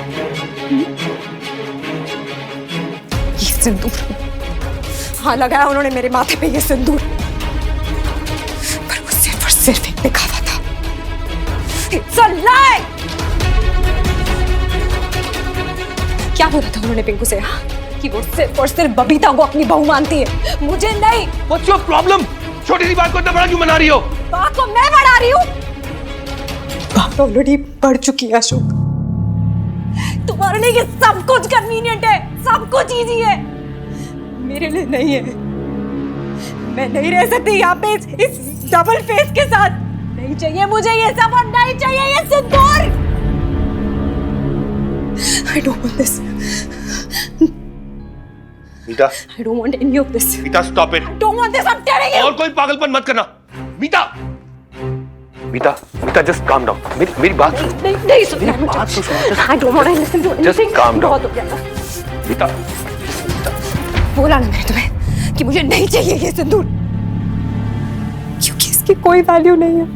ये सिंदूर। हाँ लगाया उन्होंने मेरे माथे पे ये सिंदूर। दिखावा था। It's a lie! क्या बोला था उन्होंने पिंकू से कि वो सिर्फ और सिर्फ बबीता को अपनी बहू मानती है, मुझे नहीं।
What's your problem? छोटी सी बात को इतना बड़ा क्यों मना रही हो?
बात को मैं बढ़ा रही हूँ। बात ऑलरेडी बढ़ चुकी है अशोक। तुम्हारे लिए ये सब कुछ कन्वीनियंट है, सब कुछ इजी है, मेरे लिए नहीं है। मैं नहीं रह सकती यहाँ पे इस डबल फेस के साथ। नहीं चाहिए मुझे ये सब और नहीं चाहिए ये सिंदूर। I don't want this.
Meeta,
I don't want any of this.
Meeta stop it.
I don't want this. I'm telling you.
और कोई पागलपन मत करना। मीता, मीता, मीता just calm down. मेरी बात सुनो।
नहीं सुनना मुझे।
बात तो सुनो।
I don't want to listen to anything.
Just calm down.
बहुत हो गया।
मीता,
बोला ना मैंने तुम्हें कि मुझे नहीं चाहिए ये सिंदूर, क्योंकि इसकी कोई वैल्यू नहीं है।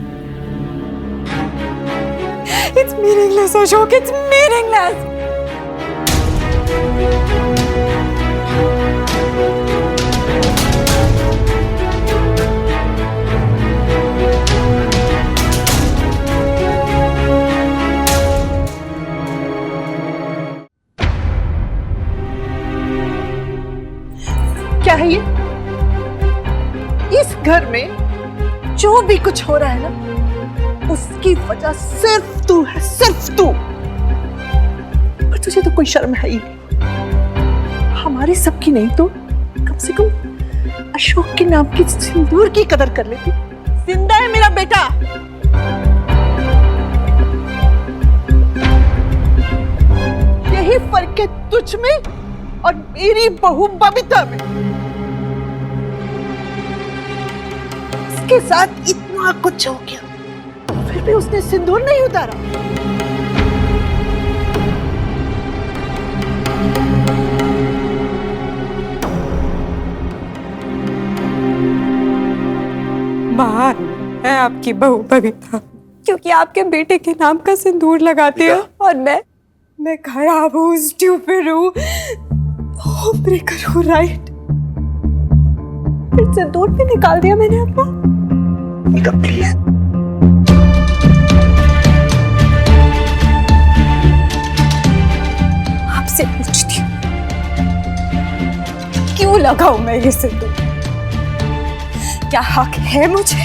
It's meaningless, Ashok, it's meaningless.
क्या है ये? इस घर में जो भी कुछ हो रहा है ना, उसकी वजह सिर्फ तू है, सिर्फ तू। पर तुझे तो कोई शर्म है ही नहीं। हमारी सबकी नहीं तो कम से कम अशोक के नाम की सिंदूर की कदर कर लेती। जिंदा है मेरा बेटा। यही फर्क है तुझ में और मेरी बहू बबीता में। उसके साथ इतना कुछ हो गया, फिर भी उसने सिंदूर नहीं उतारा।
माँ है आपकी बहू बबीता, क्योंकि आपके बेटे के नाम का सिंदूर लगाते हो और मैं खराब हूँ, स्टूपिड हूँ, होम ब्रेकर हूँ, राइट? फिर सिंदूर भी निकाल दिया मैंने अपना।
मीता प्लीज।
आपसे पूछती हूँ, क्यों लगाऊं मैं ये सिंदूर? क्या हक है मुझे?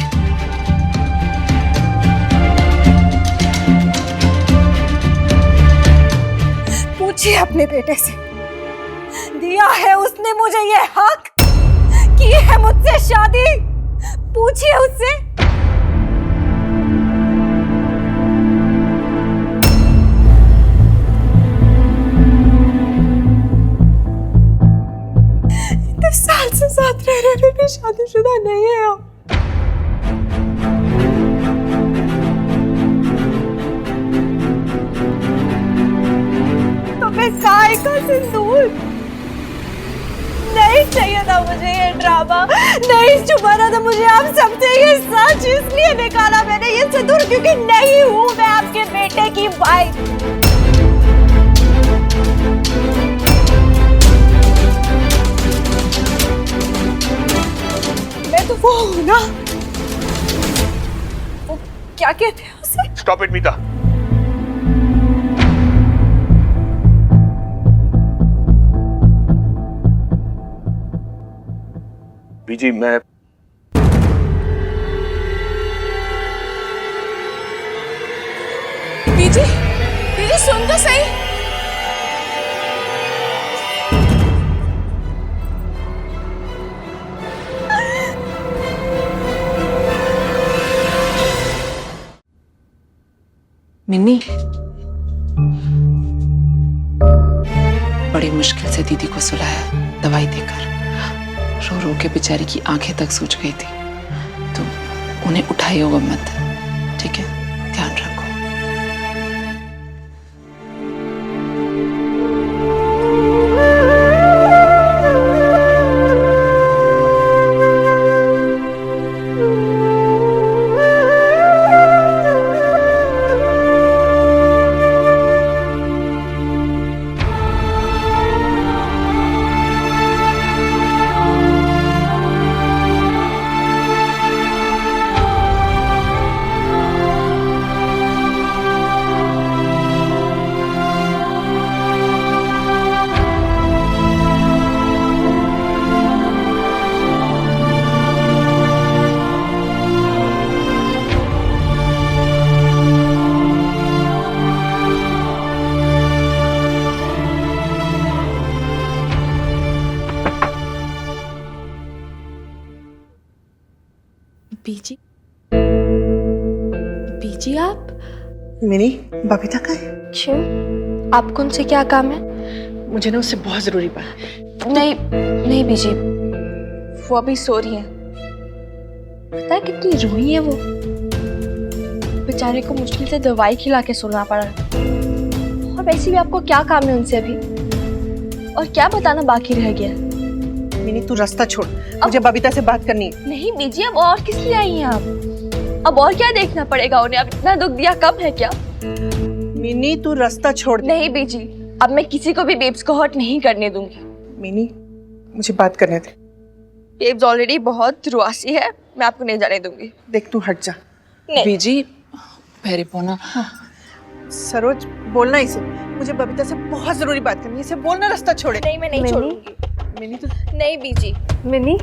पूछिए अपने बेटे से, दिया है उसने मुझे ये हक? की है मुझसे शादी? पूछिए उससे। इतने साल से साथ रह रहे भी शादीशुदा नहीं है आप। तो मैं काय का सिंदूर? नहीं चाहिए था मुझे ये ड्रामा, नहीं छुपाना था मुझे आप सबसे ये सच। इसलिए निकाला मैंने ये सिंदूर, क्योंकि नहीं हूं मैं आपके बेटे की वाइफ। मैं तो वो हूं ना, वो क्या कहते हैं उसे?
Stop it, मीता। बीजी मैं
दीदी सुन तो सही।
मिन्नी, बड़ी मुश्किल से दीदी को सुलाया दवाई देकर। रो रो के बेचारी की आंखें तक सूज गई थी। तो उन्हें उठाइएगा मत, ठीक है? ध्यान रखो।
मिनी, बबीता कहाँ है?
क्यों? आपको उनसे क्या काम है?
मुझे ना उससे बहुत जरूरी बात।
नहीं नहीं बीजी, वो अभी सो रही है। पता है कितनी रोई है वो, बेचारे को मुश्किल से दवाई खिला के सोना पड़ा। और वैसे भी आपको क्या काम है उनसे अभी, और क्या बताना बाकी रह गया?
मिनी तू रास्ता छोड़, मुझे बबीता से बात करनी है।
नहीं बीजी, अब और किस लिए आई हैं आप? अब और क्या देखना पड़ेगा उन्हें? अब इतना दुख दिया कम है क्या?
मिनी तू रास्ता छोड़ दे।
नहीं बीजी, अब मैं किसी को भी बेब्स को हर्ट नहीं करने दूंगी।
मिनी मुझे बात करने दे।
बेब्स ऑलरेडी बहुत रुआसी है, मैं आपको नहीं जाने दूंगी।
देख तू हट जा।
नहीं।
बीजी मेरी पोना।
सरोज बोलना इसे, मुझे बबीता से बहुत जरूरी बात करनी है, इसे बोलना रास्ता छोड़े।
नहीं मैं नहीं छोड़ूंगी।
मिनी तो
नहीं बीजी।
मिनी,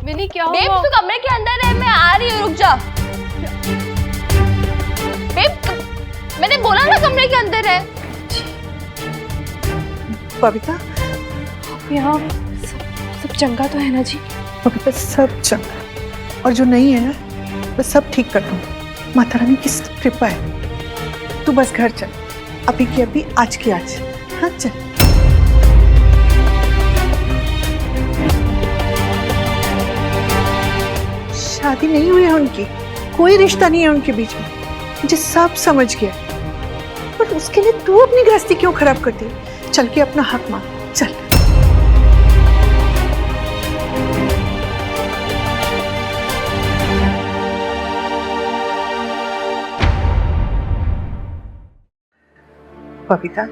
मिनी क्या हुआ?
बेब तू कमरे के अंदर है, मैं आ रही हूँ, रुक जा। बेब मैंने बोला ना कमरे के अंदर है।
बबीता
यहाँ सब चंगा तो है ना जी?
बबीता सब चंगा, और जो नहीं है ना मैं सब ठीक कर दूंगी। माता रानी की कृपा है। तू बस घर चल, अभी की अभी, आज की आज। हाँ चल। शादी नहीं हुई है उनकी, कोई रिश्ता नहीं है उनके बीच में, मुझे सब समझ गया। पर उसके लिए तू अपनी गृहस्थी क्यों खराब करती है? चल के अपना हक मांग, चल। बबीता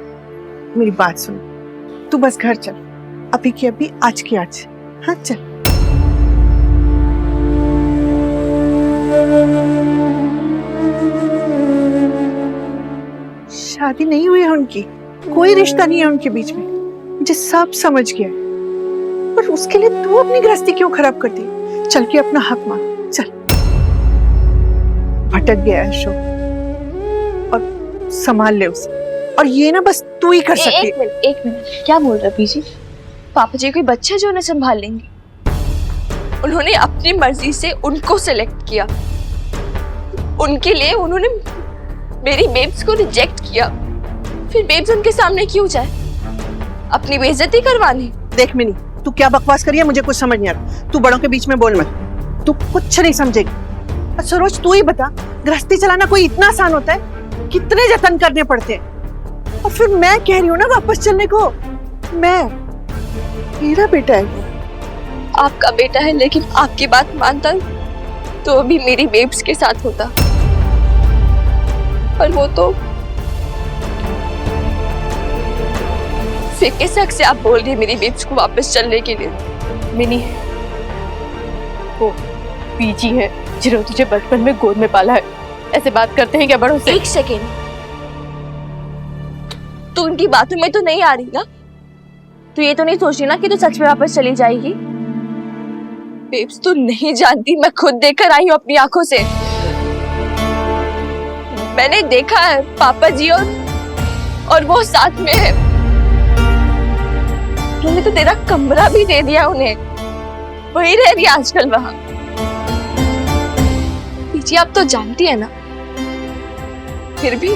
मेरी बात सुन, तू बस घर चल, अभी की अभी, आज की आज। हाँ चल। शादी नहीं हुई है उनकी, कोई रिश्ता नहीं है उनके बीच में, मुझे सब समझ गया। पर उसके लिए तू अपनी गृहस्थी क्यों खराब करती है? चल के अपना हक मांग, चल। भटक गया है अशोक, और संभाल ले उसे, और ये ना बस तू ही कर सकती।
एक मिनट, क्या बोल रहा बीजी? पापा जी कोई बच्चा जो उन्हें संभाल लेंगे? उन्होंने अपनी मर्जी से उनको सिलेक्ट किया, उनके लिए उन्होंने मेरी बेब्स को रिजेक्ट किया, फिर बेब्स उनके सामने क्यों जाए? अपनी बेइज्जती करवाने?
देख मिनी, तू क्या बकवास करी है, मुझे कुछ समझ नहीं आ रहा। तू बड़ों के बीच में बोल मत, तू कुछ नहीं समझेगी। सरोज तू ही बता, गृहस्थी चलाना कोई इतना आसान होता है? कितने जतन करने पड़ते हैं। और फिर मैं कह रही हूँ ना वापस चलने को, मेरा बेटा है वो।
आपका बेटा है, लेकिन आपकी बात मानता तो अभी मेरी बेब्स के साथ होता, पर वो तो फिर किस हक से आप बोल रही है मेरी बेब्स को वापस चलने के लिए?
मिनी, वो बीजी है जिन्होंने तुझे बचपन में गोद में पाला है, ऐसे बात करते हैं क्या बड़ों से?
एक सेकेंड, तू उनकी बातों में तो नहीं आ रही ना? तू ये तो नहीं सोच रही ना कि तू सच में वापस चली जाएगी? बेब्स तू नहीं जानती, मैं खुद देखकर आई हूँ अपनी आंखों से। मैंने देखा है पापा जी और वो साथ में है। उन्होंने तो तेरा कमरा भी दे दिया उन्हें, वही रह रही आजकल वहां। पीछे आप तो जानती है ना, फिर भी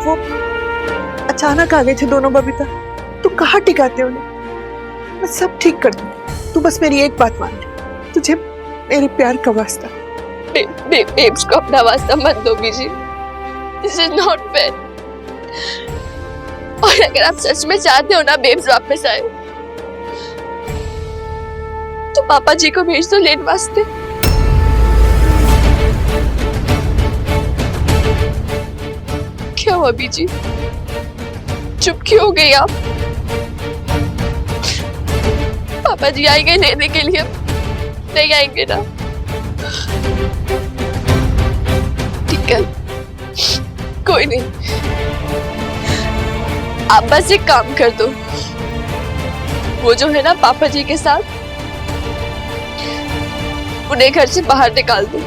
वो अचानक आ गए थे दोनों बबीता, तू कहाँ टिकाते उन्हें? मैं सब ठीक कर दूंगी, तू बस मेरी एक बात मान ले, तुझे मेरे प्यार का वास्ता।
बेब्स को अपना वास्ता मत दो बीजी, दिस इज नॉट फेयर। और अगर आप सच में चाहते हो ना बेब्स वापस आए, तो पापा जी को भेज दो लेने वास्ते। क्या हुआ बीजी, चुप क्यों हो गई आप? पापा जी आएंगे लेने के लिए? नहीं आएंगे ना? ठीक है, कोई नहीं, आप बस एक काम कर दो, वो जो है ना पापा जी के साथ, उन्हें घर से बाहर निकाल दो।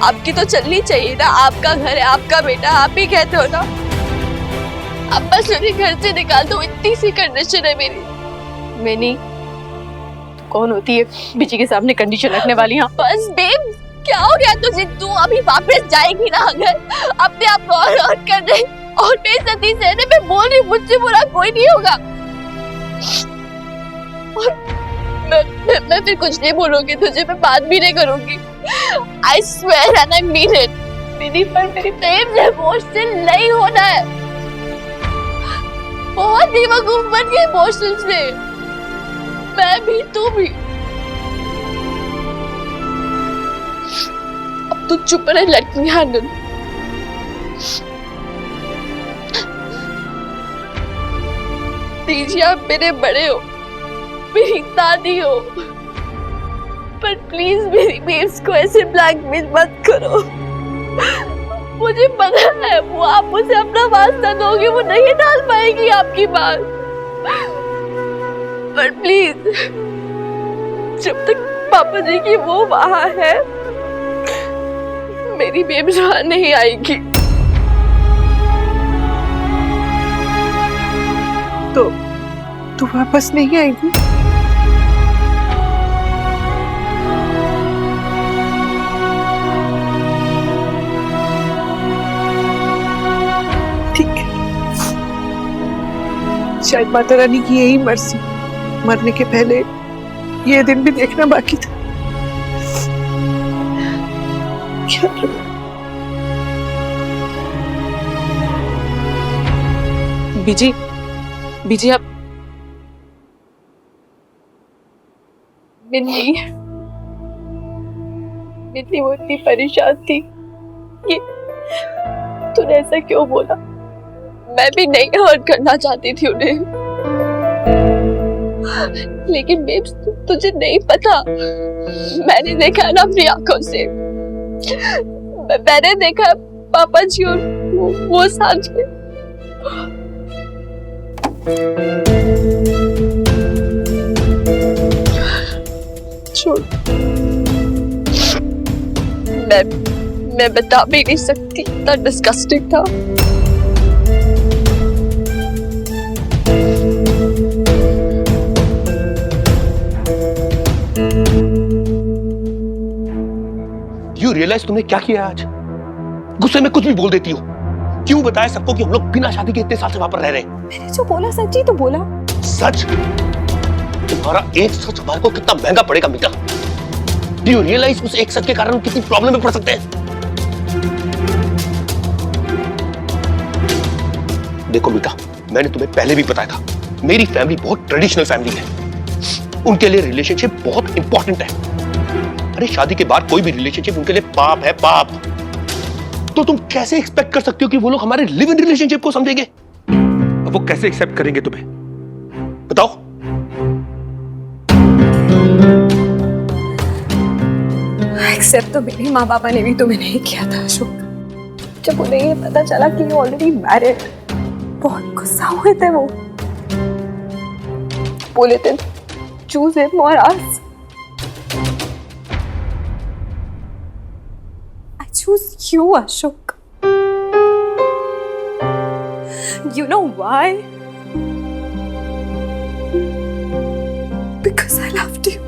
आपकी तो चलनी चाहिए ना, आपका घर है, आपका बेटा, आप ही कहते हो ना। आप बस उन्हें घर से निकाल दो, इतनी सी कंडीशन है मेरी।
मैनी, कौन होती है बीजी के सामने कंडीशन रखने वाली? हाँ
बस बेब, क्या हो गया तुझे? तू अभी वापस जाएगी ना अगर अपने आप को और हर्ट कर दे और बेइज्जती सहने में बोल रही, मुझसे बुरा कोई नहीं होगा। और मैं फिर कुछ नहीं बोलूंगी तुझे, मैं बात भी नहीं करूंगी। I swear and I mean it। मेरी प्रेम से इमोशनल नहीं होना है। बहुत बेवकूफ बन गए इमोशंस में, मैं भी तू भी। अब तू चुप रहे, लेट मी हैंडल। दीजिए, आप मेरे बड़े हो, मेरी दादी हो, पर प्लीज मेरी बेब्स को ऐसे ब्लैकमेल मत करो। मुझे पता है वो आप मुझे अपना वास्ता दोगे, वो नहीं डाल पाएगी आपकी बात, पर प्लीज जब तक पापा जी की वो वहां है, मेरी बेब्स वहां नहीं आएगी।
तो तू वापस नहीं आएगी? ठीक है, शायद माता रानी की यही मर्जी, मरने के पहले ये दिन भी देखना बाकी था। क्या
बीजी, बीजी आप
मिन्नी वो इतनी परेशान थी कि तूने ऐसा क्यों बोला?
मैं भी नहीं हर्ट करना चाहती थी उन्हें, लेकिन बेब्स तुझे नहीं पता, मैंने देखा ना अपनी आंखों से, मैंने देखा पापा जी और वो साथ में। छोड़, मैं बता भी नहीं सकती, इतना डिस्गस्टिंग था।
यू रियलाइज तुमने क्या किया आज? गुस्से में कुछ भी बोल देती हो। क्यों बताया सबको कि हम लोग बिना शादी के इतने साल से वहां पर रह रहे हैं?
मैंने जो बोला सच ही तो बोला।
सच? तुम्हारा एक सच हमारे को कितना महंगा पड़ेगा मीता? डू यू रियलाइज उस एक सच के कारण हम कितनी प्रॉब्लम में पड़ सकते हैं? देखो मीता, मैंने तुम्हें पहले भी बताया था, मेरी फैमिली बहुत ट्रेडिशनल फैमिली है। उनके लिए रिलेशनशिप बहुत इंपॉर्टेंट है। अरे शादी के बाद कोई भी रिलेशनशिप उनके लिए पाप है, पाप। तो तुम कैसे एक्सपेक्ट कर सकते हो कि वो लोग हमारे लिव इन रिलेशनशिप को समझेंगे? अब वो कैसे एक्सेप्ट करेंगे तुम्हें? बताओ।
एक्सेप्ट तो मेरे माँ पापा ने भी तुम्हें नहीं किया था अशोक। जब उन्हें ये पता चला कि ये ऑलरेडी मैरिड, बहुत गुस्सा हुए थे वो। बोले थे चूज हिम और अस। I choose you, Ashok. You know why? Because I loved you.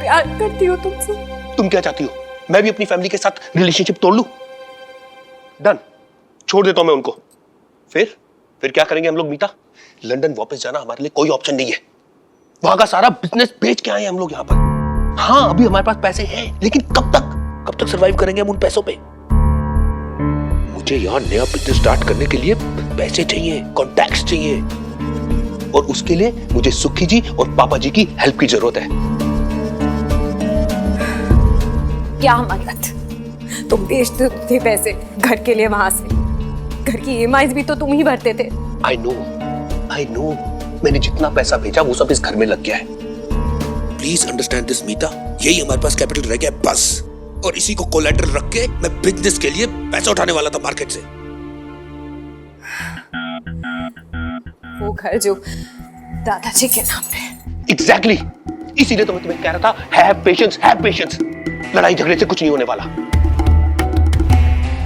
प्यार करती हूँ तुमसे।
तुम क्या चाहती हो? मैं भी अपनी फैमिली के साथ रिलेशनशिप तोड़ लूं? डन, छोड़ देता हूं मैं उनको। फिर क्या करेंगे हम लोग मीता? लंदन वापस जाना हमारे लिए कोई ऑप्शन नहीं है। वहां का सारा बिजनेस बेच के आए हैं हम लोग यहाँ पर। हाँ, अभी हमारे पास पैसे हैं, लेकिन कब तक सरवाइव करेंगे हम उन पैसों पे? मुझे यहाँ नया बिजनेस स्टार्ट करने के लिए पैसे चाहिए, कॉन्टैक्ट्स चाहिए, और उसके लिए मुझे सुखी जी और पापा जी की हेल्प की जरूरत है।
क्या मदद? तुम बेचते थे पैसे घर के लिए वहां से। घर की ईएमआईज भी तो तुम ही भरते थे।
I know, मैंने जितना पैसा भेजा वो सब इस घर में लग गया है। प्लीज अंडरस्टैंड दिस मीता, यही हमारे पास कैपिटल रह गया बस, और इसी को कोलैटरल रख के मैं बिजनेस के लिए पैसा उठाने वाला था मार्केट से।
वो घर जो दादाजी के नाम पे।
एग्जैक्टली, इसीलिए तो मैं तुम्हें कह रहा था, हैव पेशेंस। लड़ाई झगड़े से कुछ नहीं होने वाला।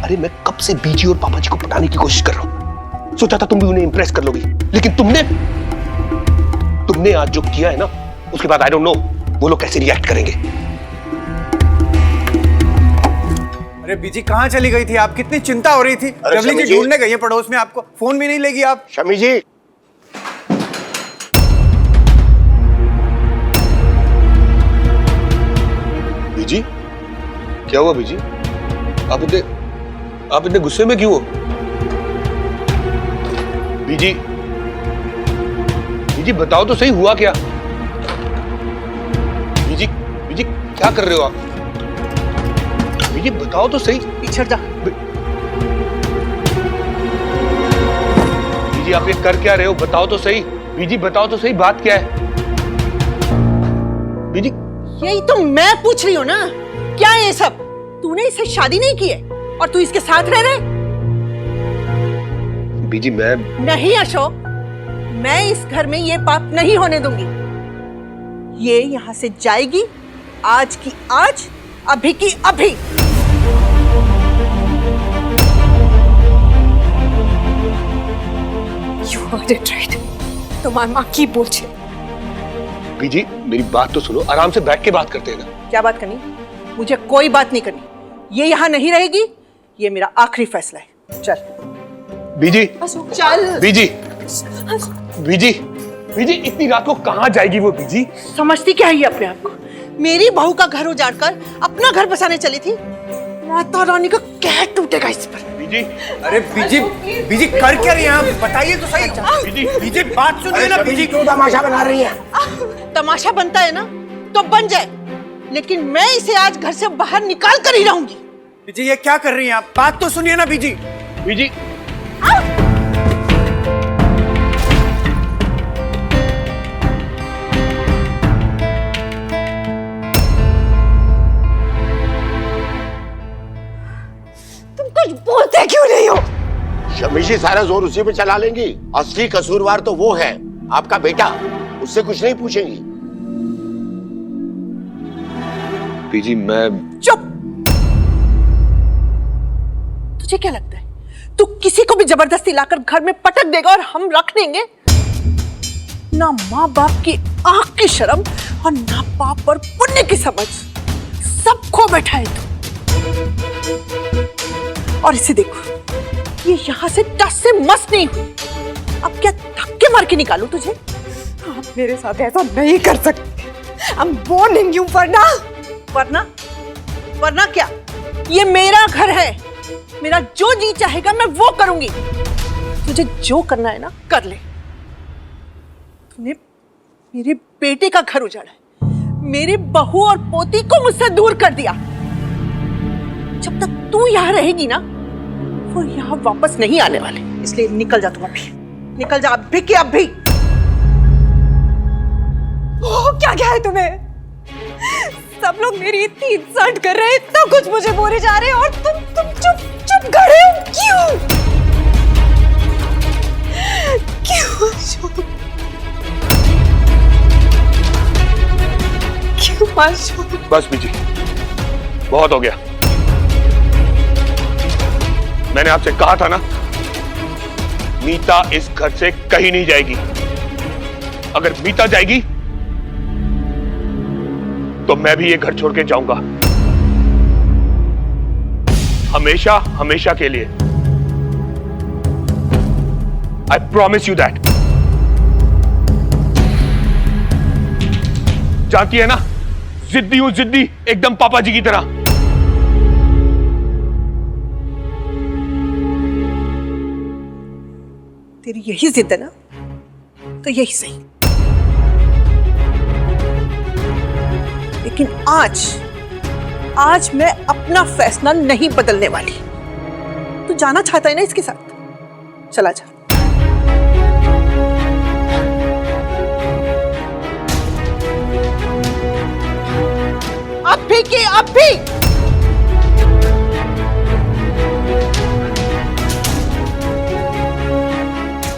अरे मैं कब से बीजी और पापा जी को पटाने की कोशिश कर रहा हूं। सोचा था तुम भी उन्हें इंप्रेस कर लोगी, लेकिन तुमने तुमने आज जो किया है ना, उसके बाद आई डोंट नो वो लोग कैसे रिएक्ट करेंगे।
अरे बीजी कहाँ चली गई थी आप? कितनी चिंता हो रही थी। लवली जी ढूंढने गई है पड़ोस में, आपको फोन भी नहीं लेगी आप।
शमी जी,
बीजी क्या हुआ? बीजी आप इतने गुस्से में क्यों हो? बीजी बीजी बताओ तो सही, हुआ क्या? बीजी बीजी क्या कर रहे हो आप? बीजी बताओ तो सही।
पीछे जा।
बीजी आप ये कर क्या रहे हो? बताओ तो सही। बीजी बताओ तो सही, बात क्या है? बीजी
यही तो मैं पूछ रही हूँ ना, क्या है ये सब? तूने इससे शादी नहीं की है और तू इसके साथ रह रहे?
बीजी मैं
नहीं अशोक, मैं इस घर में ये पाप नहीं होने दूंगी। ये यहाँ से जाएगी, आज की आज, अभी की अभी।
You heard it right. तुम्हारी माँ की बोझ है।
बीजी मेरी बात तो सुनो, आराम से बैठ के बात करते हैं ना।
क्या बात करनी? मुझे कोई बात नहीं करनी। ये यहाँ नहीं रहेगी, ये मेरा आखिरी फैसला है। चल
बीजी,
चल
बीजी बीजी बीजी इतनी रात को कहाँ जाएगी वो? बीजी
समझती क्या है ये अपने आप को? मेरी बहू का घर उजाड़कर अपना घर बसाने चली थी। माता रानी का क्या टूटेगा इस पर?
बीजी,
अरे बीजी बीजी कर क्या रही हैं आप? बताइए तो सही। बीजी बीजी बात सुनिए ना। बीजी
क्यों तमाशा बना रही है?
तमाशा बनता है ना तो बन जाए, लेकिन मैं इसे आज घर से बाहर निकाल कर ही रहूंगी।
बीजी ये क्या कर रही हैं आप? बात तो सुनिए ना बीजी।
बीजी
तुम कुछ बोलते क्यों नहीं हो?
शमी जी सारा जोर उसी पे चला लेंगी। असली कसूरवार तो वो है आपका बेटा, उससे कुछ नहीं पूछेंगी।
बीजी मैं
चुप। तुझे क्या लगता है तू किसी को भी जबरदस्ती लाकर घर में पटक देगा और हम रख देंगे? ना माँ बाप की आंख की शर्म और ना पाप और पुण्य की समझ, सब खो बैठा है तू। और इसे देखो, ये यहाँ से टस से मस नहीं हुई। अब क्या धक्के मार के निकालूं तुझे?
आप मेरे साथ ऐसा नहीं कर सकते। I'm warning you, वरना
वरना क्या? ये मेरा घर है, मेरा जो जी चाहेगा मैं वो करूंगी। तुझे जो करना है ना कर ले। तूने मेरे बेटे का घर उजाड़ा है, मेरे बहू और पोती को मुझसे दूर कर दिया। जब तक तू यहाँ रहेगी ना, वो यहाँ वापस नहीं आने वाले। इसलिए निकल जा तू अभी, निकल जा अभी के अभी।
क्या क्या है तुम्हें? सब लोग मेरी इतनी इंसल्ट कर रहे हैं, इतना कुछ मुझे बोले जा रहे हैं और तुम चुप चुप खड़े हो। क्यों क्यों क्यों अशोक?
बस बीजी बहुत हो गया। मैंने आपसे कहा था ना, मीता इस घर से कहीं नहीं जाएगी। अगर मीता जाएगी तो मैं भी ये घर छोड़ के जाऊंगा, हमेशा हमेशा के लिए। I promise you that. जानती है ना, जिद्दी हूं, जिद्दी एकदम पापा जी की तरह।
तेरी यही जिद है ना, तो यही सही। लेकिन आज मैं अपना फैसला नहीं बदलने वाली। तू जाना चाहता है ना इसके साथ, चला जा। अभी के अभी।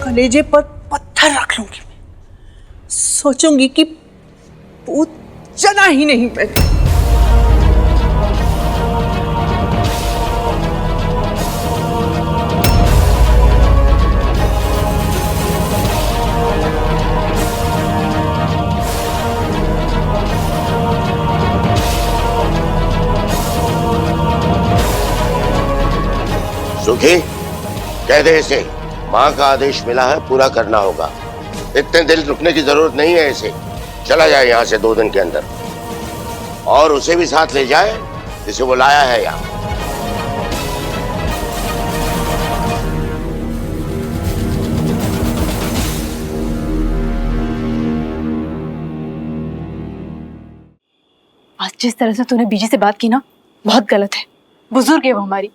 कलेजे पर पत्थर रख लूंगी मैं। सोचूंगी कि पूत जना ही नहीं मैंने।
सुखी, कह दे इसे माँ का आदेश मिला है, पूरा करना होगा। इतने दिन रुकने की जरूरत नहीं है इसे। चला जाए यहाँ से 2 दिन के अंदर, और उसे भी साथ ले जाए जिसे वो लाया है यहाँ।
आज जिस तरह से तूने बीजी से बात की ना, बहुत गलत है। बुजुर्ग है वो हमारी,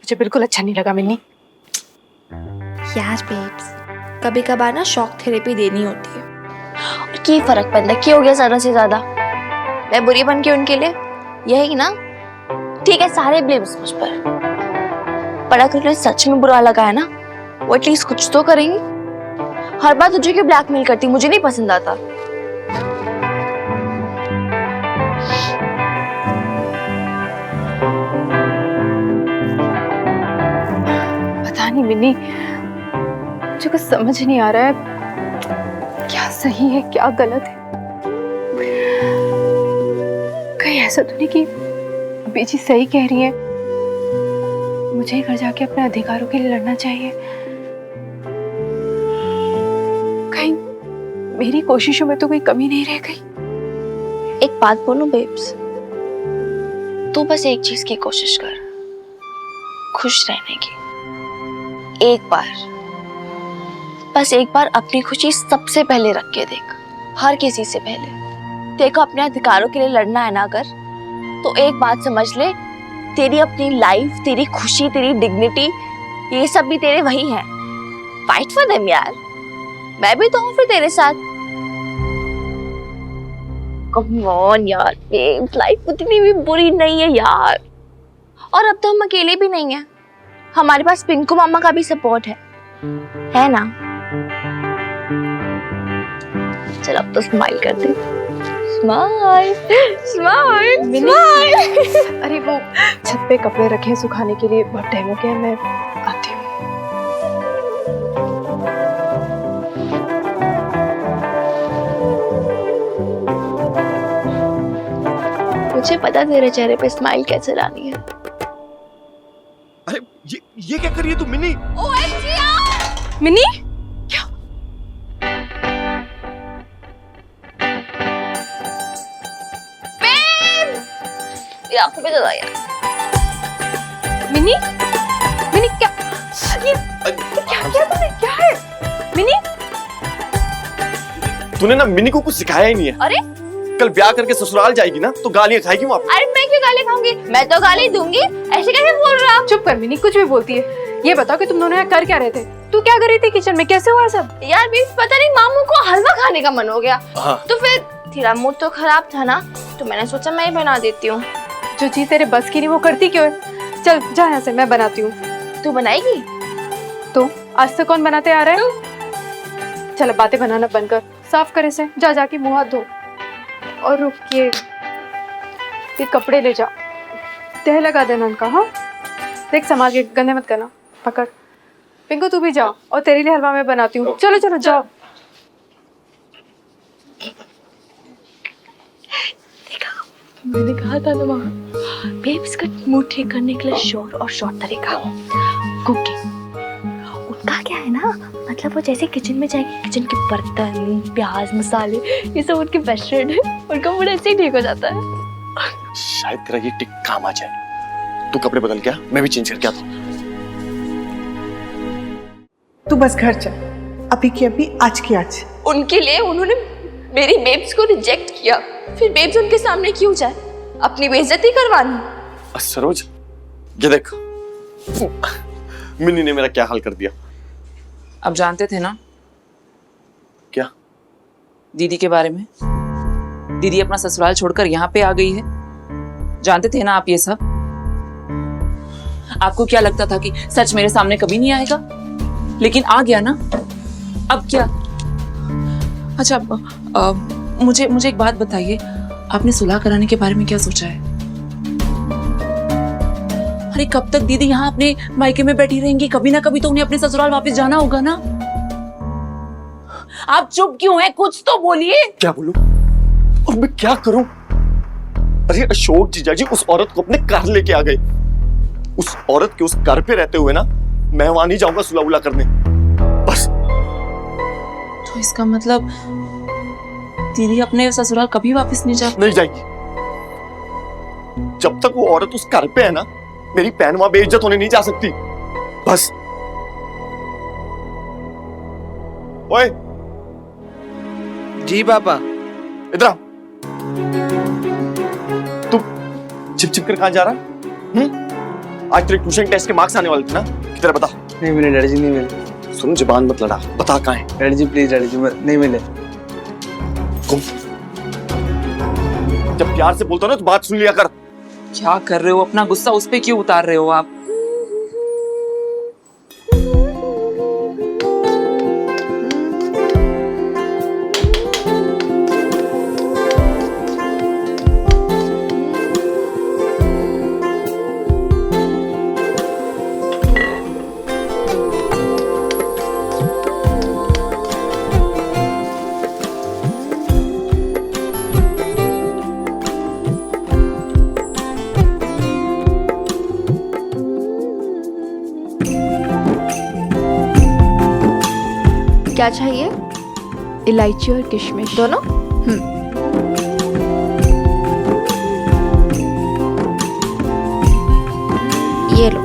मुझे बिल्कुल अच्छा नहीं लगा मिन्नी।
यस बेब्स, कभी कभार ना शॉक थेरेपी देनी होती है। और क्या फर्क पड़ता है, क्या हो गया ज्यादा से ज्यादा? मैं बुरी बन के उनके लिए, यही ना? ठीक है, सारे ब्लेम्स मुझ पर अगर उन्हें सच में बुरा लगा है ना, वो एटलीस्ट कुछ तो करेंगी। हर बार तुझे क्यों ब्लैकमेल करती, मुझे नहीं पसंद आता।
पता नहीं मिन्नी, मुझे कुछ समझ नहीं आ रहा है क्या सही है क्या गलत है। कहीं ऐसा तो नहीं कि बीजी सही कह रही है, मुझे ही घर जाके अपने अधिकारों के लिए लड़ना चाहिए। कहीं मेरी कोशिशों में तो कोई कमी नहीं रह गई।
एक बात बोलूं बेब्स, तू बस एक चीज की कोशिश कर, खुश रहने की। एक बार, बस एक बार अपनी खुशी सबसे पहले रख के देख, हर किसी से पहले। देखो, अपने अधिकारों के लिए लड़ना है ना अगर, तो एक बात समझ ले, तेरी अपनी लाइफ, तेरी खुशी, तेरी डिग्निटी, ये सब भी तेरे वही हैं। फाइट फॉर देम यार, मैं भी तो हूँ फिर तेरे साथ। कम ऑन यार, लाइफ उतनी भी बुरी नहीं है यार। और अब तो हम अकेले भी नहीं हैं, हमारे पास पिंकू मामा का भी सपोर्ट है ना? चल अब तो स्माइल कर दे। Smile smile smile.
अरे वो छत पे कपड़े रखे सुखाने के लिए, बहुत टाइम हो गया, मैं आती हूँ।
मुझे पता तेरे चेहरे पे स्माइल कैसे लानी है।
अरे ये क्या कर रही है तू मिनी?
मिनी
आंखों पे दबाया।
मिनी मिनी क्या ये क्या तूने क्या है मिनी?
तूने ना मिनी को कुछ सिखाया ही नहीं है।
अरे
कल ब्याह करके ससुराल जाएगी ना तो गालियां खाएगी वहाँ पे।
अरे मैं क्यों गाली खाऊंगी? मैं तो गाली दूंगी। ऐसे कैसे बोल रहा है?
चुप कर मिनी, कुछ भी बोलती है। ये बताओ कि तुम दोनों यहाँ कर क्या रहे थे? तू क्या कर रही थी किचन में, कैसे हुआ सब?
यार भी पता नहीं, मामू को हलवा खाने का मन हो गया। तो फिर तेरा मूड तो खराब था ना, तो मैंने सोचा मैं ही बना देती हूँ।
जो चीज तेरे बस की नहीं वो करती क्यों है? चल जा यहाँ से, मैं बनाती हूँ।
तू बनाएगी?
तो आज तक कौन बनाते आ रहा है? चल बातें बनाना बंद कर, साफ कर इसे, जा जाके मुंह हाथ धो। और रुक ये कपड़े ले जा, तह लगा देना उनका। हाँ देख, संभाल के, गंदे मत करना। पकड़ पिंकू, तू भी जाओ, और तेरे लिए हलवा मैं बनाती हूँ। चलो चलो जाओ।
मैंने कहा था ना वहाँ, बेब्स का मूड ठीक करने के लिए श्योर और शॉर्ट तरीका कुकिंग। उनका क्या है ना, मतलब वो जैसे किचन में जाएगी, किचन के बर्तन, प्याज, मसाले, ये सब उनके बेस्ट फ्रेंड है। उनका मूड ऐसे ही ठीक हो जाता है।
शायद तेरा ये टिक काम आ जाए। तू कपड़े बदल क्या, मैं भी चेंज करके आता हूँ।
तू बस घर चल, अभी की अभी, आज की आज।
उनके लिए उन्होंने मेरी बेब्स को रिजेक्ट किया, फिर बेब्स उनके सामने क्यों जाए? अपनी बेइज्जती करवानी।
सरोज, ये देख, मिनी ने मेरा क्या हाल कर दिया।
अब जानते थे ना
क्या?
दीदी के बारे में। दीदी अपना ससुराल छोड़कर यहाँ पे आ गई है, जानते थे ना आप ये सब? आपको क्या लगता था कि सच मेरे सामने कभी नहीं आएगा? लेकिन आ गया ना, अब क्या? अच्छा, मुझे एक बात बताइए, आपने सुलह कराने के बारे में क्या सोचा है? अरे कब तक दीदी यहाँ अपने मायके में बैठी रहेंगी? कभी ना कभी तो उन्हें अपने ससुराल वापस जाना होगा ना। आप चुप क्यों हैं? कुछ तो बोलिए।
क्या बोलूं? और मैं क्या करूं? अरे अशोक जीजा जी उस औरत को अपने घर लेके आ गए। उस औरत के उस घर पे रहते हुए ना मैं वहां नहीं जाऊंगा सुलह उला करने, बस।
तो इसका मतलब दीदी अपने ससुराल कभी वापस नहीं
नहीं जाएगी। जब तक वो औरत उस घर पे है ना, मेरी बहन वहां बेइज्जत होने नहीं जा सकती, बस। ओए
जी पापा।
इधर आ। तू छिप छिप कर कहां जा रहा है? आज तेरे ट्यूशन टेस्ट के मार्क्स आने वाले थे ना, किधर बता।
नहीं मिले डैडी जी, नहीं मिले।
सुन, जुबान मत लड़ा, बता कहां है।
डैडी जी प्लीज, डैडी जी नहीं मिले।
जब प्यार से बोलता ना तो बात सुन लिया कर।
क्या कर रहे हो? अपना गुस्सा उस पे क्यों उतार रहे हो आप?
क्या चाहिए? इलायची और किशमिश दोनों? ये लो।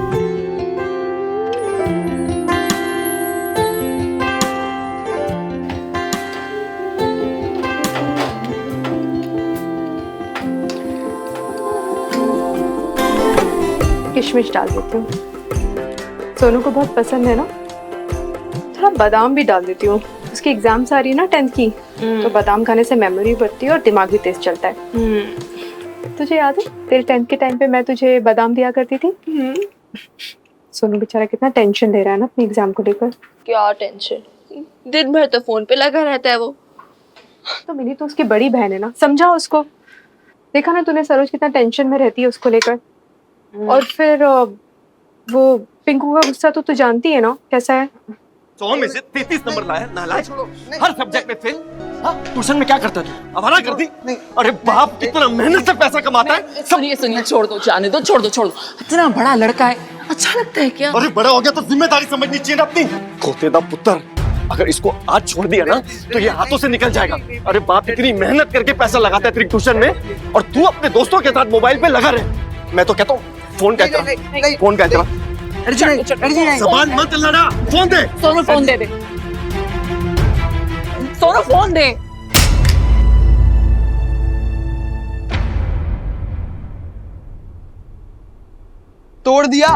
किशमिश डाल देती हूँ, सोनू को बहुत पसंद है ना। थोड़ा बादाम भी डाल देती हूँ, उसकी एग्जाम्स आ रही है ना 10th की, तो बादाम खाने से मेमोरी बढ़ती है और दिमाग भी तेज चलता है। तुझे याद है तेरे 10th के टाइम पे मैं तुझे बादाम दिया करती थी? सोनू बेचारा कितना टेंशन ले रहा है ना अपने एग्जाम को लेकर।
क्या टेंशन, दिन भर तो फोन पे लगा रहता है वो।
तो मिली तो उसकी बड़ी बहन है ना, समझा उसको। देखा ना तूने सरोज कितना टेंशन में रहती है उसको लेकर। और फिर वो पिंकू का गुस्सा तो तू जानती है ना कैसा है।
100 में से 33 नंबर लाया, नालायक, हर सब्जेक्ट में फेल। ट्यूशन में क्या करता है तू? आवारा कर दी। अरे बाप कितना मेहनत से पैसा कमाता है।
सुनिए सुनिए, छोड़ दो, जाने दो, छोड़ दो छोड़ दो। इतना बड़ा लड़का है, अच्छा लगता है क्या?
अरे बड़ा हो गया तो जिम्मेदारी समझनी चाहिए ना अपनी। खोतेदा पुत्र, अगर इसको आज छोड़ दिया ना तो ये हाथों से निकल जाएगा। अरे बाप इतनी मेहनत करके पैसा लगाता है तेरी ट्यूशन में, और तू अपने दोस्तों के साथ मोबाइल पे लगा रहे। मैं तो कहता हूँ फोन क्या करा, फोन क्या करा। ज़बान मत लड़ा, फोन दे।
सोनू फोन दे दे, सोनू फोन दे।
तोड़ दिया,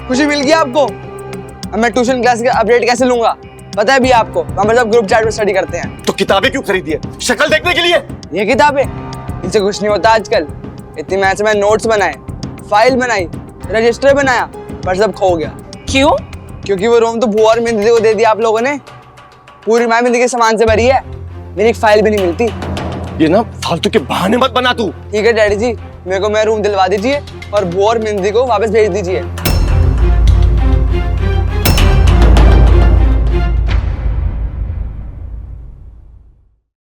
खुशी मिल गई आपको। अब मैं ट्यूशन क्लास का अपडेट कैसे लूंगा? पता है भी आपको, हम सब ग्रुप चैट में स्टडी करते हैं।
तो किताबें क्यों खरीदी है? शक्ल देखने के लिए।
ये किताबें, इनसे कुछ नहीं होता आजकल। इतनी मेहनत से मैंने नोट्स बनाए, फाइल बनाई, रजिस्टर बनाया, पर सब खो गया।
क्यों?
क्योंकि वो रूम तो बुआ और मेहंदी को दे दिया आप लोगों ने। पूरी माँ मेहंदी के सामान से भरी है, मेरी एक फाइल भी नहीं मिलती।
ये ना फालतू के बहाने मत बना तू।
ठीक है डैडी जी, मेरे को मैं रूम दिलवा दीजिए और बुआ और मेहंदी को वापस भेज दीजिए।